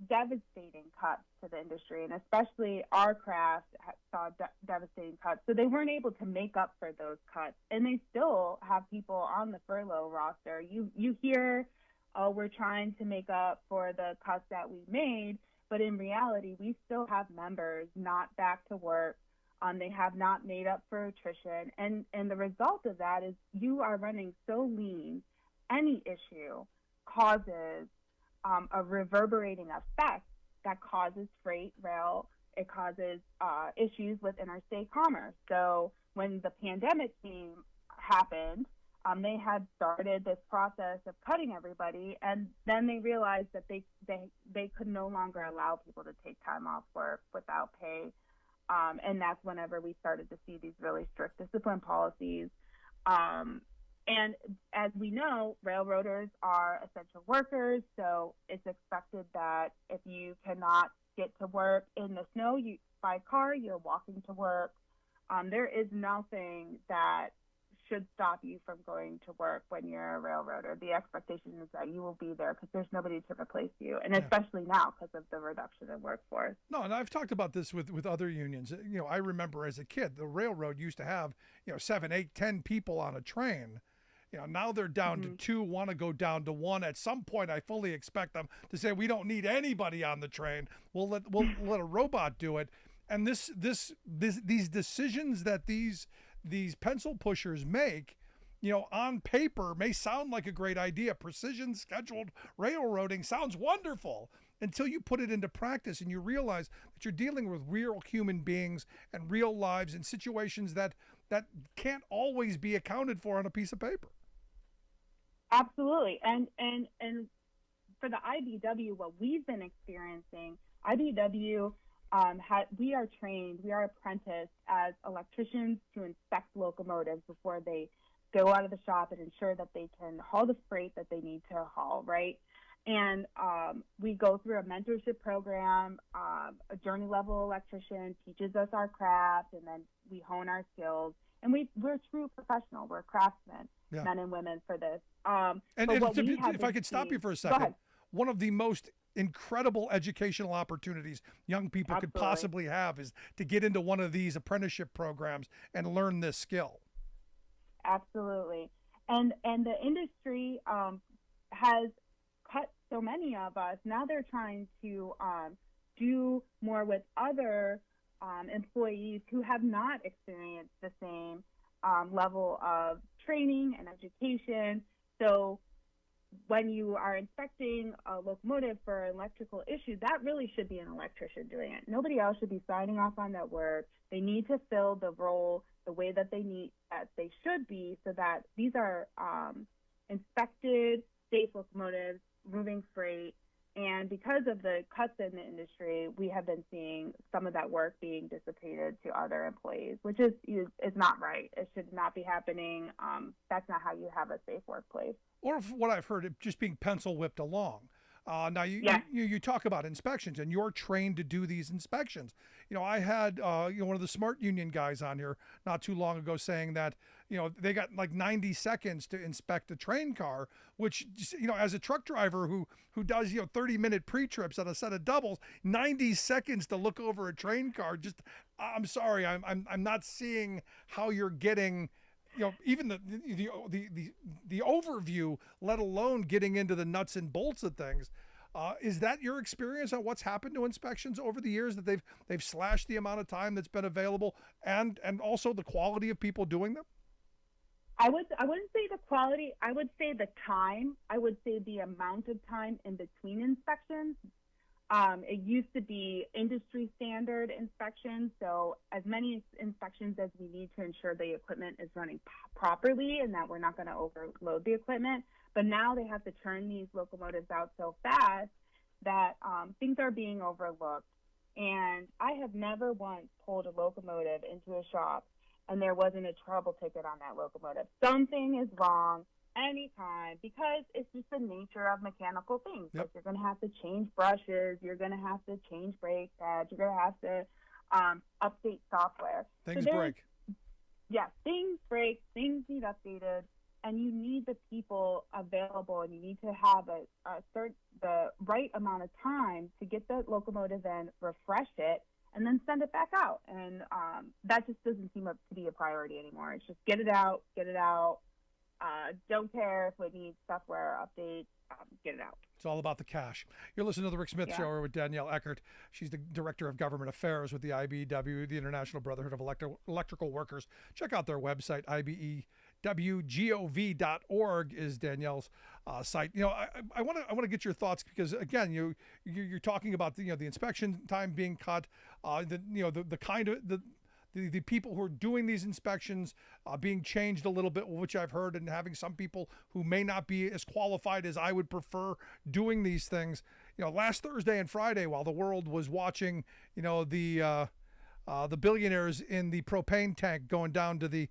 [SPEAKER 14] devastating cuts to the industry, and especially our craft saw devastating cuts. So they weren't able to make up for those cuts, and they still have people on the furlough roster. You hear, oh, we're trying to make up for the cuts that we made. But in reality, we still have members not back to work. They have not made up for attrition. And the result of that is you are running so lean, any issue causes a reverberating effect that causes freight, rail, it causes issues with interstate commerce. So when the pandemic happened, they had started this process of cutting everybody, and then they realized that they could no longer allow people to take time off work without pay. And that's whenever we started to see these really strict discipline policies. And as we know, railroaders are essential workers, so it's expected that if you cannot get to work in the snow by car, you're walking to work. There is nothing that should stop you from going to work when you're a railroader. The expectation is that you will be there because there's nobody to replace you, and especially now because of the reduction in workforce.
[SPEAKER 2] No, and I've talked about this with other unions. I remember as a kid, the railroad used to have 7, 8, 10 people on a train. Now they're down to 2, want to go down to 1. At some point, I fully expect them to say, we don't need anybody on the train. We'll let a robot do it. And these decisions that these pencil pushers make, on paper may sound like a great idea. Precision scheduled railroading sounds wonderful until you put it into practice and you realize that you're dealing with real human beings and real lives and situations that can't always be accounted for on a piece of paper.
[SPEAKER 14] Absolutely. And for the IBW, what we've been experiencing, IBW, we are trained, we are apprenticed as electricians to inspect locomotives before they go out of the shop and ensure that they can haul the freight that they need to haul, right? And we go through a mentorship program. A journey level electrician teaches us our craft, and then we hone our skills. And we're true professional. We're craftsmen, men and women for this.
[SPEAKER 2] If I could stop you for a second, one of the most incredible educational opportunities young people could possibly have is to get into one of these apprenticeship programs and learn this skill.
[SPEAKER 14] Absolutely. And the industry has cut so many of us. Now they're trying to do more with other employees who have not experienced the same level of training and education. So when you are inspecting a locomotive for an electrical issue, that really should be an electrician doing it. Nobody else should be signing off on that work. They need to fill the role the way that they should be, so that these are inspected, safe locomotives, moving freight. And because of the cuts in the industry, we have been seeing some of that work being dissipated to other employees, which is not right. It should not be happening. That's not how you have a safe workplace. Or
[SPEAKER 2] what I've heard, it just being pencil whipped along. Now you talk about inspections, and you're trained to do these inspections. I had one of the Smart Union guys on here not too long ago saying that they got like 90 seconds to inspect a train car, which as a truck driver who does 30-minute pre-trips on a set of doubles, 90 seconds to look over a train car. Just I'm sorry, I'm not seeing how you're getting. Even the overview, let alone getting into the nuts and bolts of things. Is that your experience on what's happened to inspections over the years, that they've slashed the amount of time that's been available and also the quality of people doing them?
[SPEAKER 14] I wouldn't say the quality. I would say the time. I would say the amount of time in between inspections. It used to be industry standard inspections, so as many inspections as we need to ensure the equipment is running properly and that we're not going to overload the equipment. But now they have to turn these locomotives out so fast that things are being overlooked. And I have never once pulled a locomotive into a shop and there wasn't a trouble ticket on that locomotive. Something is wrong anytime, because it's just the nature of mechanical things.
[SPEAKER 2] Yep.
[SPEAKER 14] Like you're going to have to change brushes, you're going to have to change brake pads, you're going to have to update software.
[SPEAKER 2] Things break.
[SPEAKER 14] Yeah, things break, things need updated, and you need the people available, and you need to have the right amount of time to get the locomotive in, refresh it, and then send it back out. And that just doesn't seem to be a priority anymore. It's just get it out. Don't care if it needs software updates, get it out.
[SPEAKER 2] It's all about the cash. You're listening to the Rick Smith Show with Danielle Eckert. She's the Director of Government Affairs with the IBEW, the International Brotherhood of Electrical Workers. Check out their website, ibewgov.org is Danielle's site. You know, I want to get your thoughts, because again, you're talking about the inspection time being cut, the kind of the people who are doing these inspections being changed a little bit, which I've heard, and having some people who may not be as qualified as I would prefer doing these things. Last Thursday and Friday, while the world was watching, the billionaires in the propane tank going down to the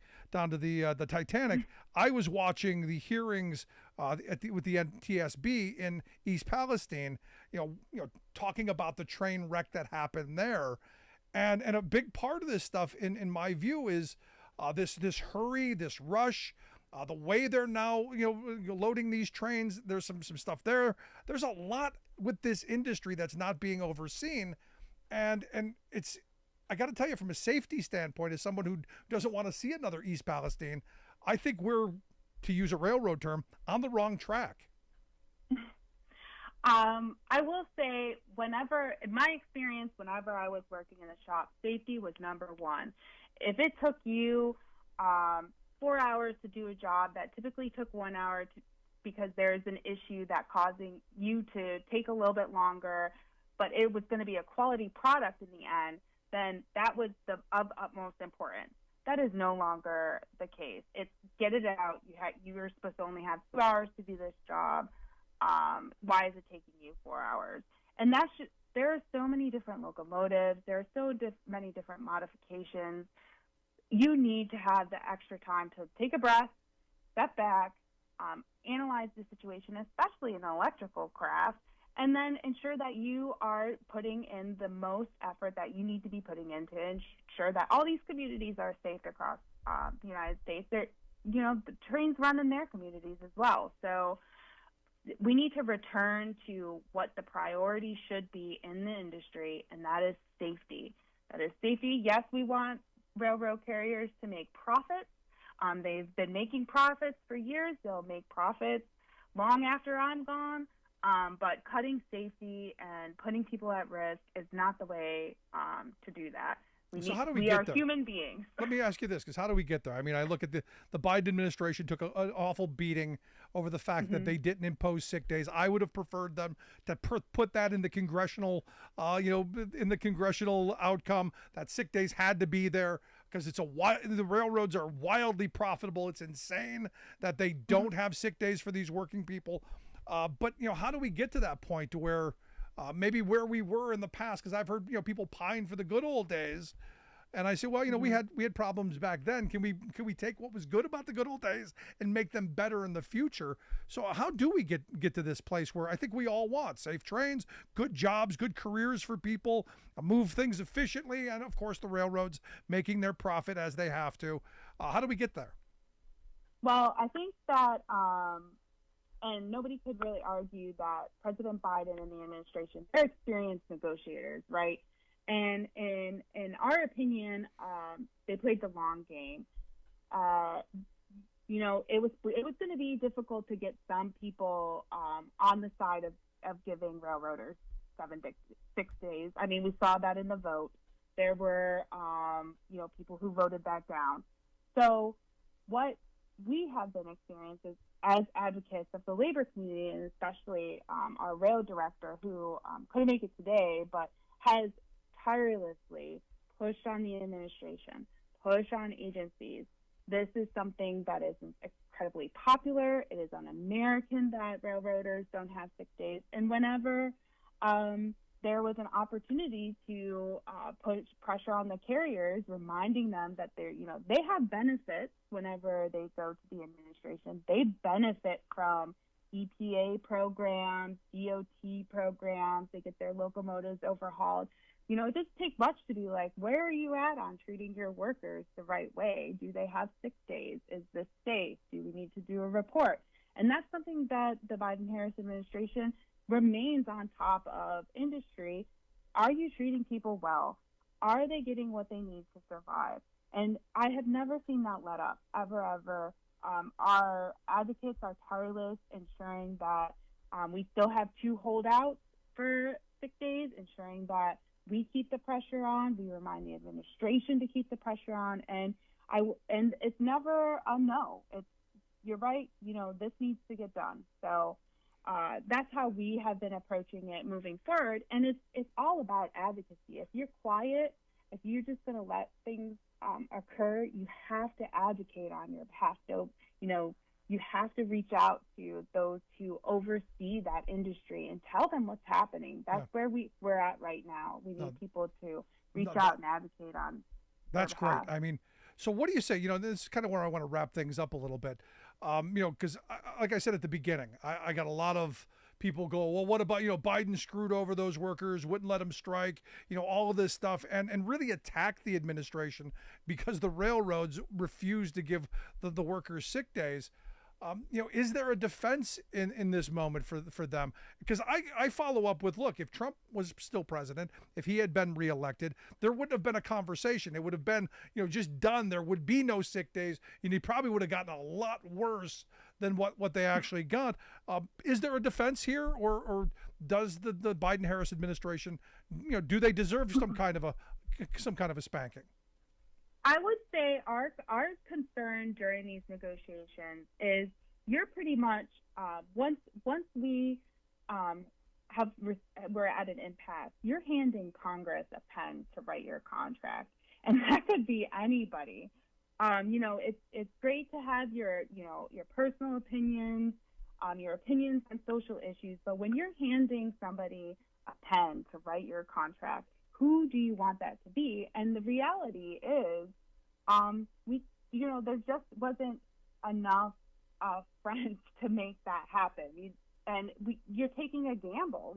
[SPEAKER 2] Titanic, I was watching the hearings with the NTSB in East Palestine. Talking about the train wreck that happened there. And a big part of this stuff, in my view, is this hurry, this rush, the way they're now loading these trains. There's some stuff there. There's a lot with this industry that's not being overseen, and it's, I got to tell you, from a safety standpoint, as someone who doesn't want to see another East Palestine, I think we're, to use a railroad term, on the wrong track.
[SPEAKER 14] I will say, in my experience, whenever I was working in a shop, safety was number one. If it took you 4 hours to do a job that typically took 1 hour because there's an issue that causing you to take a little bit longer, but it was going to be a quality product in the end, then that was of utmost importance. That is no longer the case. It's get it out. You were supposed to only have 2 hours to do this job. Why is it taking you 4 hours? And there are so many different locomotives. There are so many different modifications. You need to have the extra time to take a breath, step back, analyze the situation, especially in an electrical craft, and then ensure that you are putting in the most effort that you need to be putting in to ensure that all these communities are safe across the United States. The trains run in their communities as well. So we need to return to what the priority should be in the industry, and that is safety. That is safety. Yes, we want railroad carriers to make profits. They've been making profits for years. They'll make profits long after I'm gone. But cutting safety and putting people at risk is not the way to do that.
[SPEAKER 2] How do we
[SPEAKER 14] we
[SPEAKER 2] get
[SPEAKER 14] are
[SPEAKER 2] there?
[SPEAKER 14] Human beings.
[SPEAKER 2] Let me ask you this, because how do we get there? I mean, I look at the Biden administration took an awful beating over the fact that they didn't impose sick days. I would have preferred them to put that in the congressional, in the congressional outcome, that sick days had to be there, because the railroads are wildly profitable. It's insane that they don't have sick days for these working people. But how do we get to that point to where maybe where we were in the past? Because I've heard people pine for the good old days, and I say, well, we had problems back then. Can we take what was good about the good old days and make them better in the future? So how do we get to this place where I think we all want safe trains, good jobs, good careers for people, move things efficiently, and of course the railroads making their profit as they have to? How do we get there?
[SPEAKER 14] Well, I think that and nobody could really argue that President Biden and the administration, they're experienced negotiators, right? And in our opinion, they played the long game. It was going to be difficult to get some people on the side of giving railroaders 6 days. I mean, we saw that in the vote. There were people who voted that down. So what we have been experiencing as advocates of the labor community, and especially our rail director, who couldn't make it today, but has tirelessly pushed on the administration, pushed on agencies. This is something that is incredibly popular. It is un-American that railroaders don't have sick days. And whenever there was an opportunity to put pressure on the carriers, reminding them that they have benefits whenever they go to the administration. They benefit from EPA programs, DOT programs. They get their locomotives overhauled. It doesn't take much to be like, where are you at on treating your workers the right way? Do they have sick days? Is this safe? Do we need to do a report? And that's something that the Biden-Harris administration remains on top of industry. Are you treating people well? Are they getting what they need to survive? And I have never seen that let up, ever. Our advocates are tireless, ensuring that we still have 2 holdouts for sick days, ensuring that we keep the pressure on. We remind the administration to keep the pressure on, and it's never a no. You're right. This needs to get done. So that's how we have been approaching it moving forward. And it's all about advocacy. If you're quiet, if you're just going to let things occur, you have to advocate on your behalf. So you have to reach out to those who oversee that industry and tell them what's happening. That's where we're at right now. We need people to reach out and advocate on.
[SPEAKER 2] That's great. I mean, so what do you say? This is kind of where I want to wrap things up a little bit. Because like I said at the beginning, I got a lot of people go, well, what about, Biden screwed over those workers, wouldn't let them strike, all of this stuff, and really attack the administration because the railroads refused to give the workers sick days. Is there a defense in this moment for them? Because I follow up with, look, if Trump was still president, if he had been reelected, there wouldn't have been a conversation. It would have been, just done. There would be no sick days, and he probably would have gotten a lot worse than what they actually got. Is there a defense here, or does the Biden-Harris administration, do they deserve some kind of a spanking?
[SPEAKER 14] I would say our concern during these negotiations is you're pretty much once we we're at an impasse, you're handing Congress a pen to write your contract, and that could be anybody. It's great to have your personal opinions, your opinions on social issues, but when you're handing somebody a pen to write your contract, who do you want that to be? And the reality is, there just wasn't enough friends to make that happen. You're taking a gamble.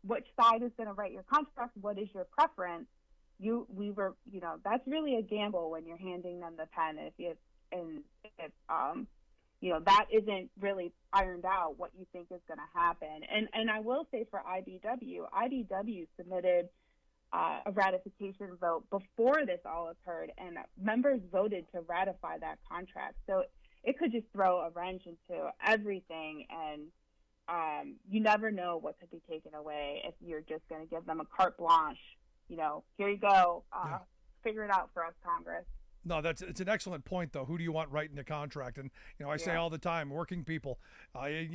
[SPEAKER 14] Which side is gonna write your contract? What is your preference? That's really a gamble when you're handing them the pen. If that isn't really ironed out, what you think is going to happen. And I will say for IBW submitted a ratification vote before this all occurred, and members voted to ratify that contract. So it could just throw a wrench into everything, and you never know what could be taken away if you're just going to give them a carte blanche. Here you go, figure it out for us, Congress.
[SPEAKER 2] No, it's an excellent point, though. Who do you want writing the contract? And I say all the time, working people. I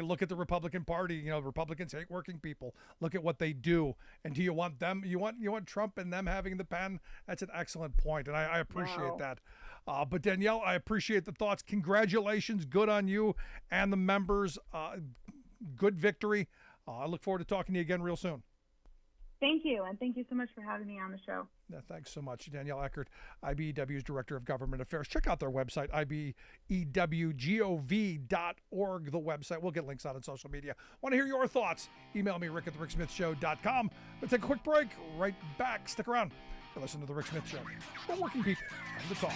[SPEAKER 2] look at the Republican Party. Republicans hate working people. Look at what they do. And do you want them? You want Trump and them having the pen? That's an excellent point, and I appreciate that. But Danielle, I appreciate the thoughts. Congratulations, good on you and the members. Good victory. I look forward to talking to you again real soon.
[SPEAKER 14] Thank you, and thank you so much for having me on the show.
[SPEAKER 2] Yeah, thanks so much. Danielle Eckert, IBEW's Director of Government Affairs. Check out their website, ibewgov.org, the website. We'll get links out on social media. Want to hear your thoughts? Email me, rick@thericksmithshow.com. We'll take a quick break. Right back. Stick around. You're listening to The Rick Smith Show. For working people on the talk.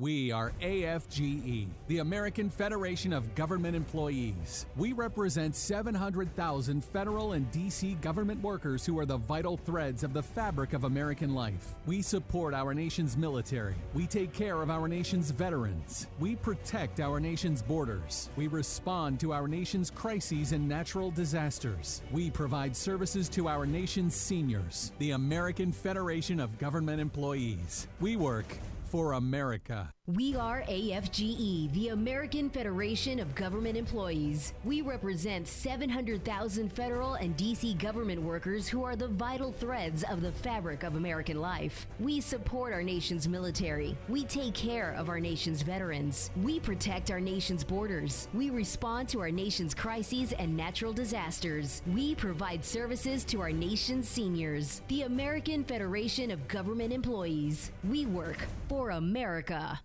[SPEAKER 3] We are AFGE, the American Federation of Government Employees. We represent 700,000 federal and D.C. government workers who are the vital threads of the fabric of American life. We support our nation's military. We take care of our nation's veterans. We protect our nation's borders. We respond to our nation's crises and natural disasters. We provide services to our nation's seniors. The American Federation of Government Employees. We work for America.
[SPEAKER 4] We are AFGE, the American Federation of Government Employees. We represent 700,000 federal and D.C. government workers who are the vital threads of the fabric of American life. We support our nation's military. We take care of our nation's veterans. We protect our nation's borders. We respond to our nation's crises and natural disasters. We provide services to our nation's seniors. The American Federation of Government Employees. We work for America.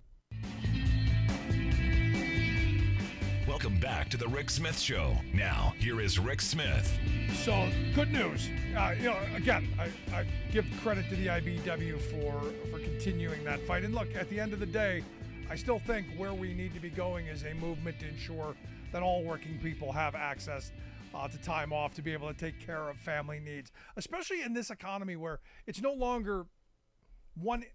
[SPEAKER 1] Welcome back to the Rick Smith Show. Now, here is Rick Smith.
[SPEAKER 2] So, good news. Again, I give credit to the IBW for continuing that fight. And look, at the end of the day, I still think where we need to be going is a movement to ensure that all working people have access to time off to be able to take care of family needs, especially in this economy where it's no longer one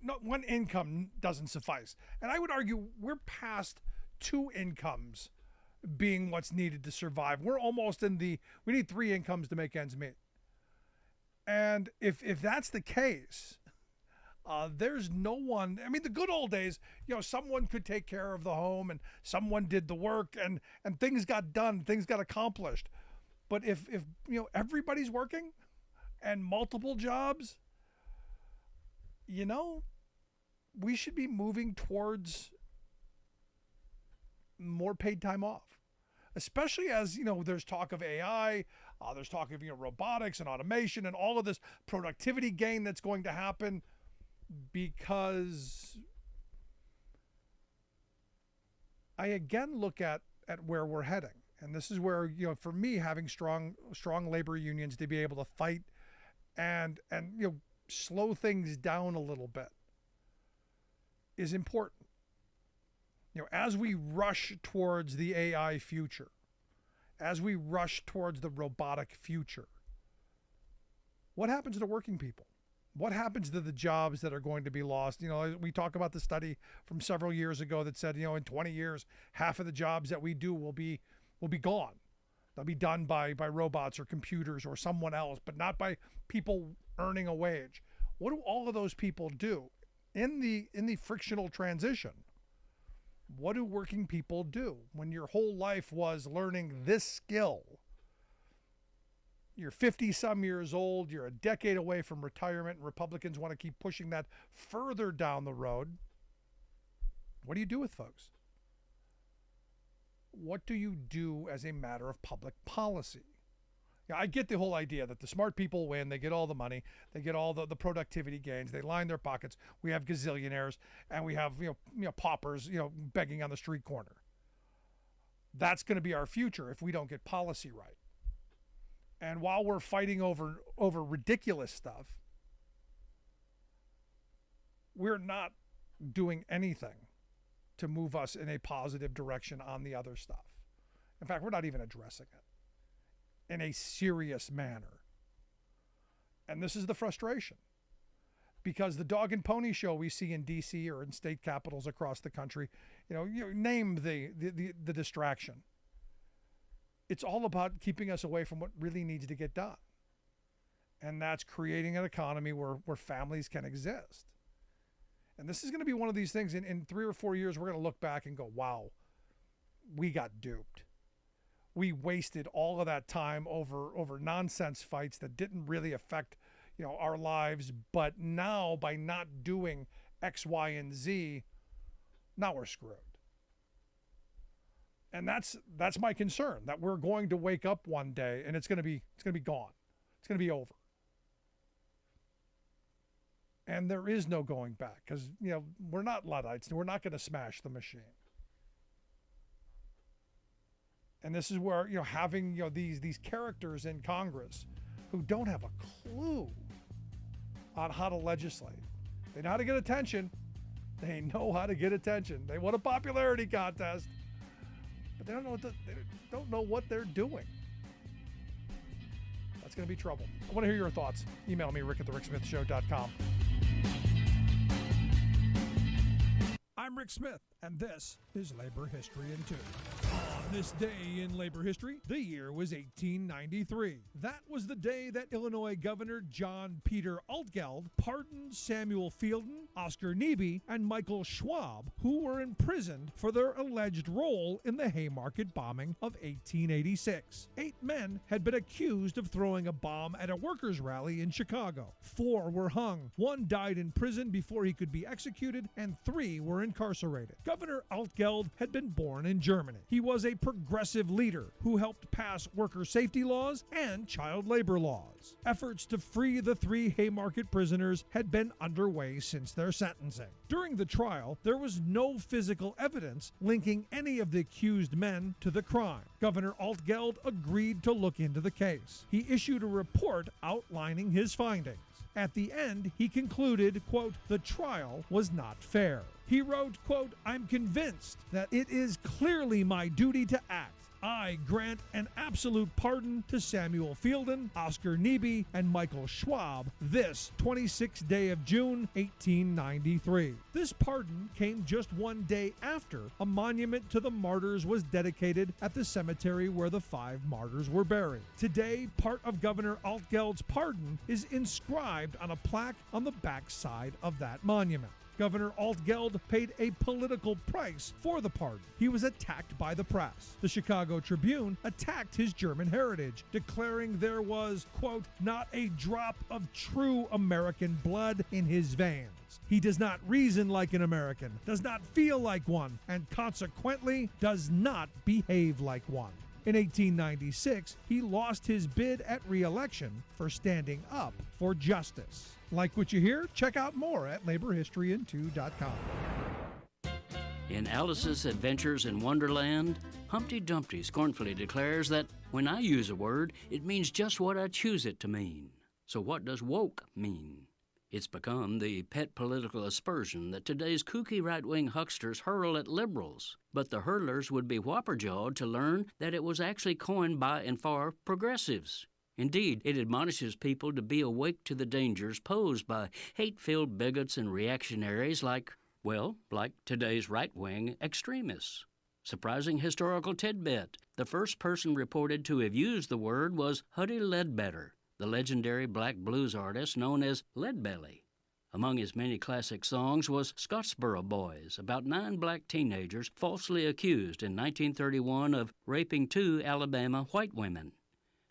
[SPEAKER 2] income doesn't suffice. And I would argue we're past two incomes being what's needed to survive. We're almost we need three incomes to make ends meet. And if that's the case, there's no one. I mean, the good old days, someone could take care of the home and someone did the work and things got done, things got accomplished. But if everybody's working and multiple jobs, we should be moving towards more paid time off, especially as, there's talk of AI, there's talk of, robotics and automation and all of this productivity gain that's going to happen, because I again look at where we're heading. And this is where, for me, having strong labor unions to be able to fight and slow things down a little bit is important. As we rush towards the AI future, as we rush towards the robotic future, what happens to working people? What happens to the jobs that are going to be lost? We talk about the study from several years ago that said, in 20 years, half of the jobs that we do will be gone. They'll be done by robots or computers or someone else, but not by people earning a wage. What do all of those people do in the frictional transition? What do working people do when your whole life was learning this skill? You're 50 some years old, you're a decade away from retirement, and Republicans want to keep pushing that further down the road. What do you do with folks? What do you do as a matter of public policy? I get the whole idea that the smart people win, they get all the money, they get all the productivity gains, they line their pockets. We have gazillionaires and we have paupers begging on the street corner. That's going to be our future if we don't get policy right. And while we're fighting over ridiculous stuff, we're not doing anything to move us in a positive direction on the other stuff. In fact, we're not even addressing it in a serious manner. And this is the frustration, because the dog and pony show we see in DC or in state capitals across the country, you name the distraction. It's all about keeping us away from what really needs to get done. And that's creating an economy where families can exist. And this is going to be one of these things in 3 or 4 years, we're going to look back and go, wow, we got duped. We wasted all of that time over nonsense fights that didn't really affect, our lives. But now, by not doing X, Y, and Z, now we're screwed. And that's my concern, that we're going to wake up one day and it's going to be gone. It's going to be over. And there is no going back, because we're not Luddites. We're not going to smash the machine. And this is where having these characters in Congress who don't have a clue on how to legislate. They know how to get attention. They know how to get attention. They want a popularity contest, but they don't know what they're doing. That's going to be trouble. I want to hear your thoughts. Email me, rick@thericksmithshow.com.
[SPEAKER 5] I'm Rick Smith, and this is Labor History in 2. On this day in labor history, the year was 1893. That was the day that Illinois Governor John Peter Altgeld pardoned Samuel Fielden, Oscar Neebe, and Michael Schwab, who were imprisoned for their alleged role in the Haymarket bombing of 1886. 8 men had been accused of throwing a bomb at a workers' rally in Chicago. 4 were hung. 1 died in prison before he could be executed, and 3 were incarcerated. Governor Altgeld had been born in Germany. He was a progressive leader who helped pass worker safety laws and child labor laws. Efforts to free the 3 Haymarket prisoners had been underway since their sentencing. During the trial, there was no physical evidence linking any of the accused men to the crime. Governor Altgeld agreed to look into the case. He issued a report outlining his findings. At the end, he concluded, quote, "The trial was not fair." He wrote, quote, "I'm convinced that it is clearly my duty to act. I grant an absolute pardon to Samuel Fielden, Oscar Neebe, and Michael Schwab this 26th day of June, 1893. This pardon came just 1 day after a monument to the martyrs was dedicated at the cemetery where the 5 martyrs were buried. Today, part of Governor Altgeld's pardon is inscribed on a plaque on the backside of that monument. Governor Altgeld paid a political price for the pardon. He was attacked by the press. The Chicago Tribune attacked his German heritage, declaring there was, quote, "not a drop of true American blood in his veins. He does not reason like an American, does not feel like one, and consequently does not behave like one." In 1896, he lost his bid at re-election for standing up for justice. Like what you hear? Check out more at laborhistoryin2.com.
[SPEAKER 6] In Alice's Adventures in Wonderland, Humpty Dumpty scornfully declares that when I use a word, it means just what I choose it to mean. So what does woke mean? It's become the pet political aspersion that today's kooky right-wing hucksters hurl at liberals. But the hurlers would be whopper-jawed to learn that it was actually coined by and for progressives. Indeed, it admonishes people to be awake to the dangers posed by hate-filled bigots and reactionaries like today's right-wing extremists. Surprising historical tidbit. The first person reported to have used the word was Huddie Ledbetter, the legendary black blues artist known as Leadbelly. Among his many classic songs was Scottsboro Boys, about 9 black teenagers falsely accused in 1931 of raping 2 Alabama white women.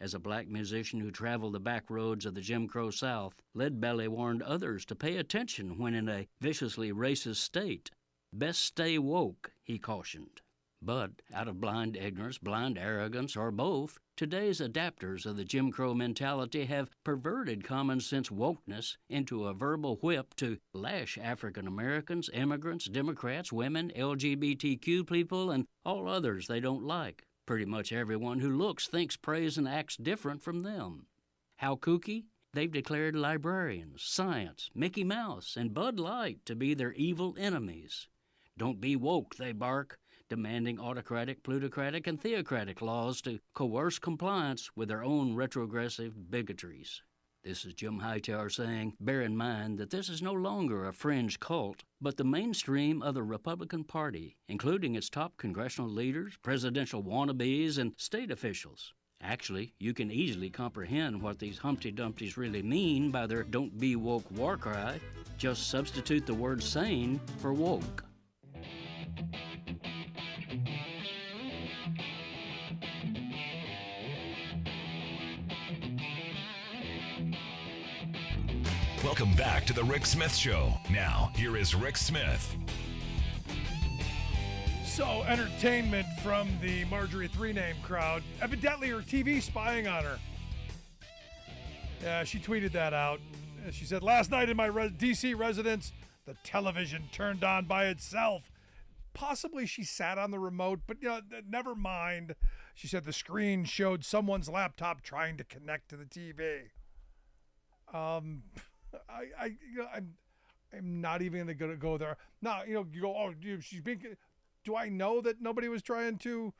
[SPEAKER 6] As a black musician who traveled the back roads of the Jim Crow South, Leadbelly warned others to pay attention when in a viciously racist state. Best stay woke, he cautioned. But out of blind ignorance, blind arrogance, or both, today's adapters of the Jim Crow mentality have perverted common sense wokeness into a verbal whip to lash African Americans, immigrants, Democrats, women, LGBTQ people, and all others they don't like. Pretty much everyone who looks, thinks, prays, and acts different from them. How kooky? They've declared librarians, science, Mickey Mouse, and Bud Light to be their evil enemies. Don't be woke, they bark, demanding autocratic, plutocratic, and theocratic laws to coerce compliance with their own retrogressive bigotries. This is Jim Hightower saying, bear in mind that this is no longer a fringe cult, but the mainstream of the Republican Party, including its top congressional leaders, presidential wannabes, and state officials. Actually, you can easily comprehend what these Humpty Dumptys really mean by their "don't be woke" war cry. Just substitute the word sane for woke.
[SPEAKER 1] Welcome back to the Rick Smith Show. Now, here is Rick Smith.
[SPEAKER 2] So, entertainment from the Marjorie 3-name crowd. Evidently, her TV spying on her. Yeah, she tweeted that out. She said, last night in my D.C. residence, the television turned on by itself. Possibly she sat on the remote, but never mind. She said the screen showed someone's laptop trying to connect to the TV. I'm not even going to go there. Now, you go, oh, she's being. Do I know that nobody was trying to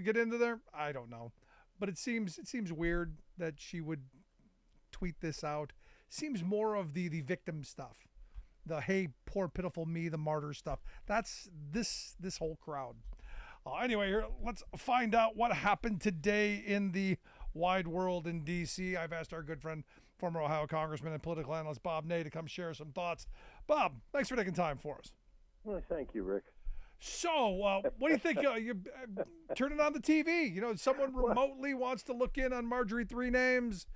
[SPEAKER 2] get into there? I don't know, but it seems weird that she would tweet this out. Seems more of the victim stuff, the hey, poor pitiful me, the martyr stuff. That's this whole crowd. Anyway, here, let's find out what happened today in the wide world in D.C. I've asked our good friend, former Ohio Congressman and political analyst Bob Ney, to come share some thoughts. Bob, thanks for taking time for us.
[SPEAKER 15] Well, thank you, Rick.
[SPEAKER 2] So, what do you think? You turn it on the TV. Someone remotely wants to look in on Marjorie Three Names.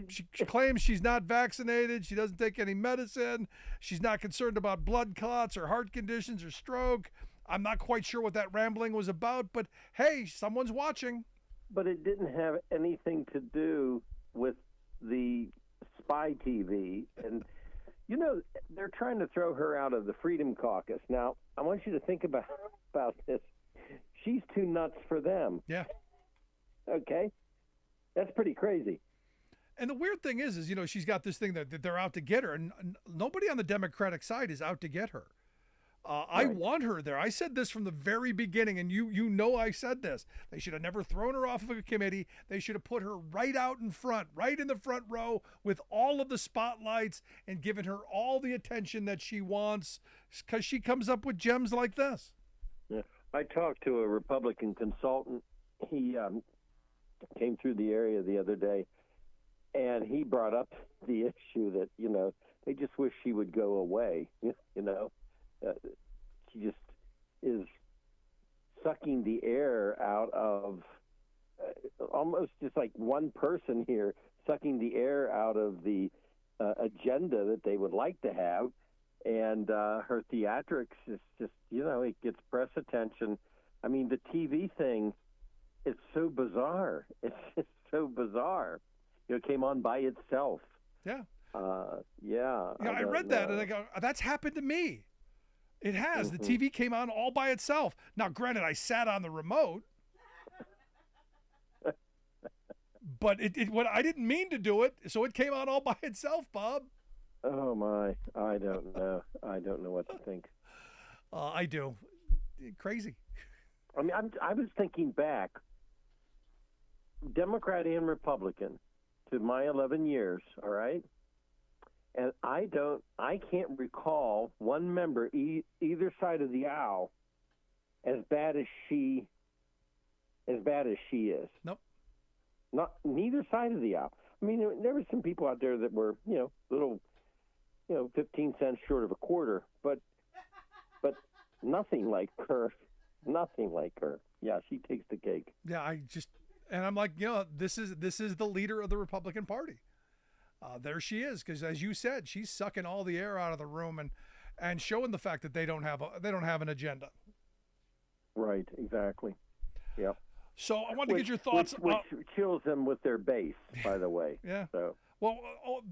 [SPEAKER 2] She claims she's not vaccinated. She doesn't take any medicine. She's not concerned about blood clots or heart conditions or stroke. I'm not quite sure what that rambling was about, but hey, someone's watching.
[SPEAKER 15] But it didn't have anything to do with the spy TV. And, they're trying to throw her out of the Freedom Caucus. Now, I want you to think about this. She's too nuts for them.
[SPEAKER 2] Yeah.
[SPEAKER 15] Okay? That's pretty crazy.
[SPEAKER 2] And the weird thing is she's got this thing that they're out to get her, and nobody on the Democratic side is out to get her.
[SPEAKER 15] Right.
[SPEAKER 2] I want her there. I said this from the very beginning, and I said this. They should have never thrown her off of a committee. They should have put her right out in front, right in the front row with all of the spotlights and given her all the attention that she wants, because she comes up with gems like this.
[SPEAKER 15] Yeah. I talked to a Republican consultant. He came through the area the other day, and he brought up the issue that, they just wish she would go away, she just is sucking the air out of almost just like one person here, sucking the air out of the agenda that they would like to have. And her theatrics is just, it gets press attention. I mean, the TV thing, it's so bizarre. It's just so bizarre. It came on by itself.
[SPEAKER 2] Yeah.
[SPEAKER 15] I
[SPEAKER 2] read that and I go, that's happened to me. It has.
[SPEAKER 15] Mm-hmm.
[SPEAKER 2] The TV came on all by itself. Now, granted, I sat on the remote, but what I didn't mean to do it, so it came on all by itself, Bob.
[SPEAKER 15] Oh my! I don't know. I don't know what to think.
[SPEAKER 2] I do. Crazy.
[SPEAKER 15] I mean, I was thinking back, Democrat and Republican, to my 11 years. All right. And I can't recall one member either side of the aisle as bad as she is.
[SPEAKER 2] Nope.
[SPEAKER 15] Neither side of the aisle. I mean, there were some people out there that were, little, 15 cents short of a quarter, but nothing like her. Nothing like her. Yeah, she takes the cake.
[SPEAKER 2] Yeah, and I'm like, this is the leader of the Republican Party. There she is, because as you said, she's sucking all the air out of the room and showing the fact that they don't have an agenda.
[SPEAKER 15] Right, exactly. Yep.
[SPEAKER 2] So I wanted to get your thoughts.
[SPEAKER 15] Which chills them with their base, by the way.
[SPEAKER 2] Yeah.
[SPEAKER 15] So.
[SPEAKER 2] Well,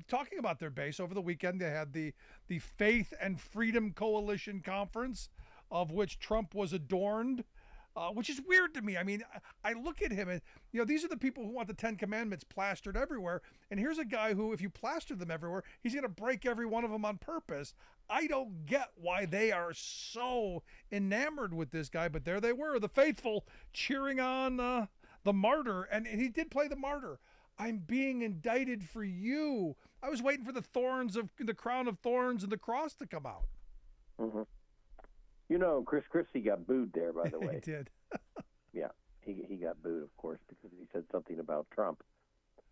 [SPEAKER 2] talking about their base, over the weekend they had the Faith and Freedom Coalition Conference, of which Trump was adorned. Which is weird to me. I mean, I look at him and, these are the people who want the 10 Commandments plastered everywhere. And here's a guy who, if you plaster them everywhere, he's going to break every one of them on purpose. I don't get why they are so enamored with this guy, but there they were, the faithful, cheering on the martyr. And he did play the martyr. I'm being indicted for you. I was waiting for the crown of thorns and the cross to come out.
[SPEAKER 15] Mm-hmm. Chris Christie got booed there, by the way.
[SPEAKER 2] He did.
[SPEAKER 15] Yeah, he got booed, of course, because he said something about Trump.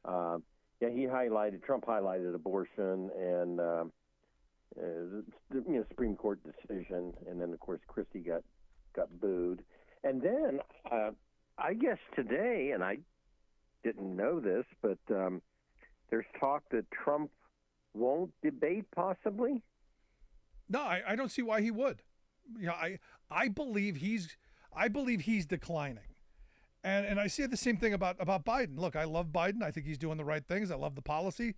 [SPEAKER 15] Trump highlighted abortion and Supreme Court decision, and then of course Christie got booed, and then I guess today, and I didn't know this, but there's talk that Trump won't debate, possibly.
[SPEAKER 2] No, I don't see why he would. I believe he's declining, and I see the same thing about Biden. Look, I love Biden. I think he's doing the right things. I love the policy.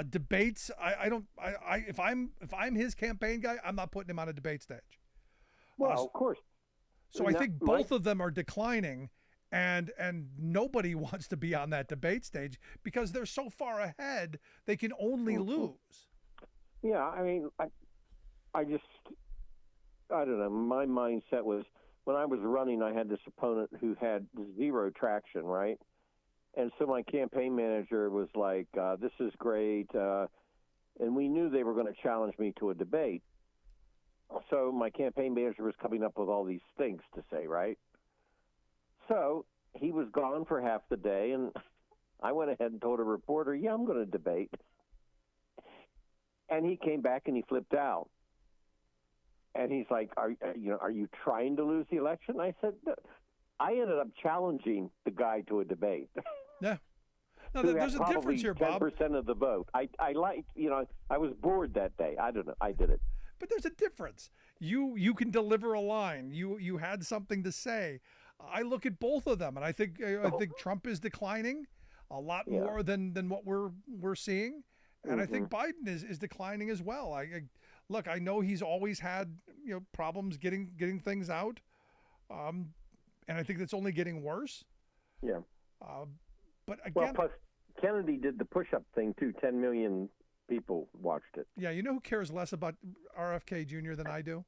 [SPEAKER 2] Debates. If I'm his campaign guy, I'm not putting him on a debate stage.
[SPEAKER 15] Well, of course.
[SPEAKER 2] So I think both of them are declining, and nobody wants to be on that debate stage because they're so far ahead they can only lose.
[SPEAKER 15] Yeah, I mean, I don't know. My mindset was when I was running, I had this opponent who had zero traction, right? And so my campaign manager was like, this is great. And we knew they were going to challenge me to a debate. So my campaign manager was coming up with all these things to say, right? So he was gone for half the day, and I went ahead and told a reporter, yeah, I'm going to debate. And he came back and he flipped out. And he's like, are you trying to lose the election? I said, no. I ended up challenging the guy to a debate.
[SPEAKER 2] Yeah. No, there's a difference here, Bob.
[SPEAKER 15] 10% of the vote. I was bored that day. I don't know. I did it.
[SPEAKER 2] But there's a difference. You can deliver a line. You had something to say. I look at both of them, and I think Trump is declining a lot more than what we're seeing, and I think Biden is declining as well. Look, I know he's always had problems getting things out, and I think that's only getting worse.
[SPEAKER 15] Yeah.
[SPEAKER 2] But again,
[SPEAKER 15] plus Kennedy did the push-up thing too. 10 million people watched it.
[SPEAKER 2] Yeah, you know who cares less about RFK Jr. than I do?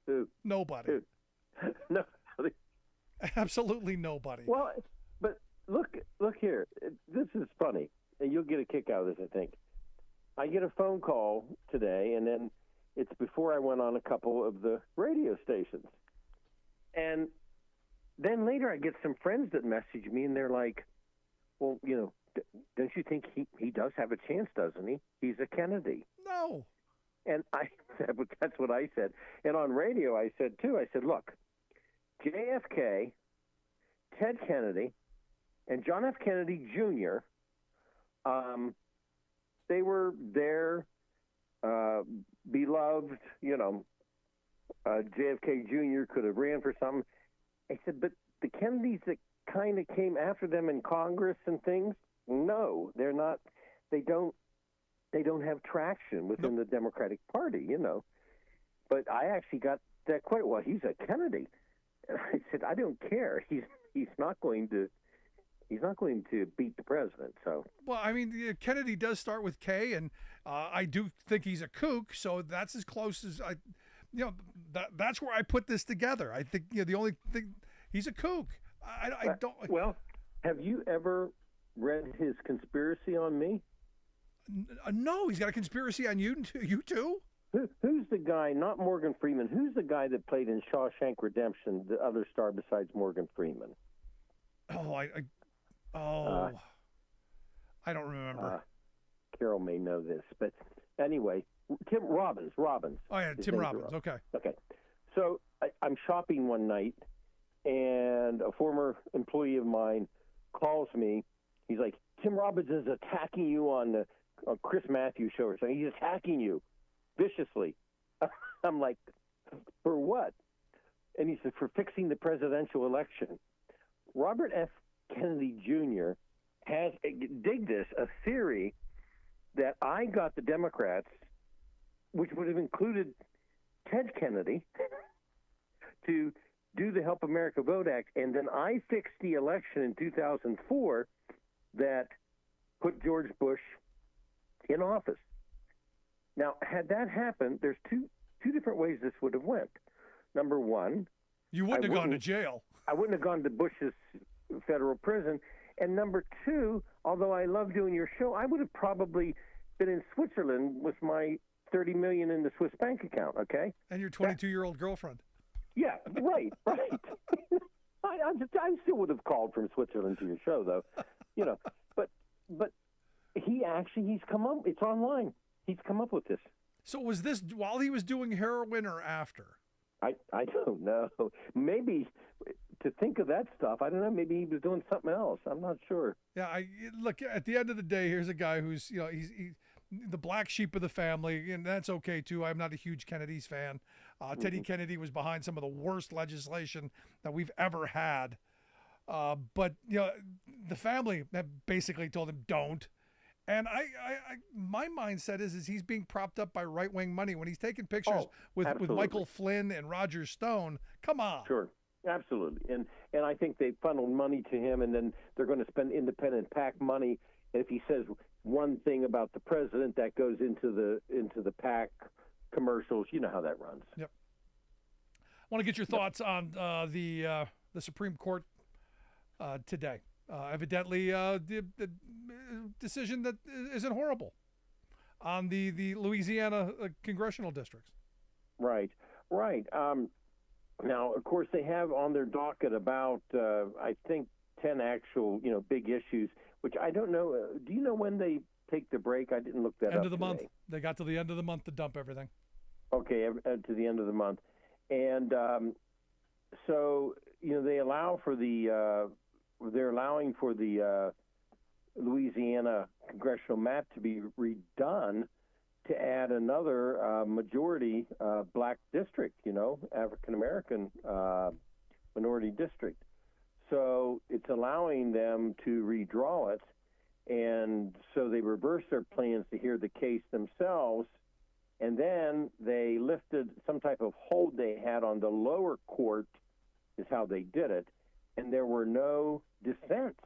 [SPEAKER 15] Who?
[SPEAKER 2] Nobody.
[SPEAKER 15] Who? Nobody.
[SPEAKER 2] Absolutely nobody.
[SPEAKER 15] Well, but look here. This is funny, and you'll get a kick out of this, I think. I get a phone call today, and then it's before I went on a couple of the radio stations. And then later I get some friends that message me, and they're like, well, don't you think he does have a chance, doesn't he? He's a Kennedy.
[SPEAKER 2] No.
[SPEAKER 15] And that's what I said. And on radio I said, too, look, JFK, Ted Kennedy, and John F. Kennedy Jr., they were their beloved, JFK Jr. could have ran for something. I said, but the Kennedys that kind of came after them in Congress and things, no, they're not. They don't have traction within the Democratic Party, But I actually got that quite well. He's a Kennedy, and I said, I don't care. He's not going to beat the president. So
[SPEAKER 2] well, I mean, Kennedy does start with K, and I do think he's a kook. So that's as close as I. That's where I put this together. I think the only thing he's a kook. I don't.
[SPEAKER 15] Well, have you ever read his conspiracy on me?
[SPEAKER 2] No, he's got a conspiracy on you too.
[SPEAKER 15] Who's the guy? Not Morgan Freeman. Who's the guy that played in Shawshank Redemption? The other star besides Morgan Freeman.
[SPEAKER 2] Oh, I don't remember.
[SPEAKER 15] Carol may know this, but anyway, Tim Robbins.
[SPEAKER 2] Oh yeah, Tim Robbins. Okay.
[SPEAKER 15] So I'm shopping one night, and a former employee of mine calls me. He's like, Tim Robbins is attacking you on the Chris Matthews show or something. He's attacking you viciously. I'm like, for what? And he said, for fixing the presidential election. Robert F. Kennedy Jr. has, dig this, a theory that I got the Democrats, which would have included Ted Kennedy, to do the Help America Vote Act, and then I fixed the election in 2004 that put George Bush in office. Now, had that happened, there's two different ways this would have went. Number one,
[SPEAKER 2] you wouldn't have gone to jail.
[SPEAKER 15] I wouldn't have gone to Bush's federal prison. And number two, although I love doing your show, I would have probably been in Switzerland with my $30 million in the Swiss bank account. Okay,
[SPEAKER 2] and your 22-year-old girlfriend.
[SPEAKER 15] Yeah, right. I still would have called from Switzerland to your show, though. But he's come up. It's online. He's come up with this.
[SPEAKER 2] So was this while he was doing heroin or after?
[SPEAKER 15] I don't know. Maybe to think of that stuff, I don't know. Maybe he was doing something else. I'm not sure.
[SPEAKER 2] Yeah, look, at the end of the day, here's a guy who's he's the black sheep of the family, and that's okay too. I'm not a huge Kennedy's fan. Teddy Kennedy was behind some of the worst legislation that we've ever had. But the family basically told him don't. And my mindset is he's being propped up by right-wing money when he's taking pictures with Michael Flynn and Roger Stone. Come on.
[SPEAKER 15] Sure, absolutely. And I think they funneled money to him, and then they're going to spend independent PAC money if he says one thing about the president, that goes into the PAC commercials. You know how that runs.
[SPEAKER 2] Yep. I want to get your thoughts on the Supreme Court today. Evidently, the decision that isn't horrible on the Louisiana congressional districts.
[SPEAKER 15] Right. Now, of course, they have on their docket about, I think, 10 actual, big issues, which I don't know. Do you know when they take the break? I didn't look that up.
[SPEAKER 2] End of the
[SPEAKER 15] today.
[SPEAKER 2] month. They got to the end of the month to dump everything.
[SPEAKER 15] Okay, to the end of the month. And so, they allow for they're allowing for the Louisiana congressional map to be redone to add another majority black district, African American minority district. So it's allowing them to redraw it, and so they reversed their plans to hear the case themselves, and then they lifted some type of hold they had on the lower court, is how they did it, and there were no dissents,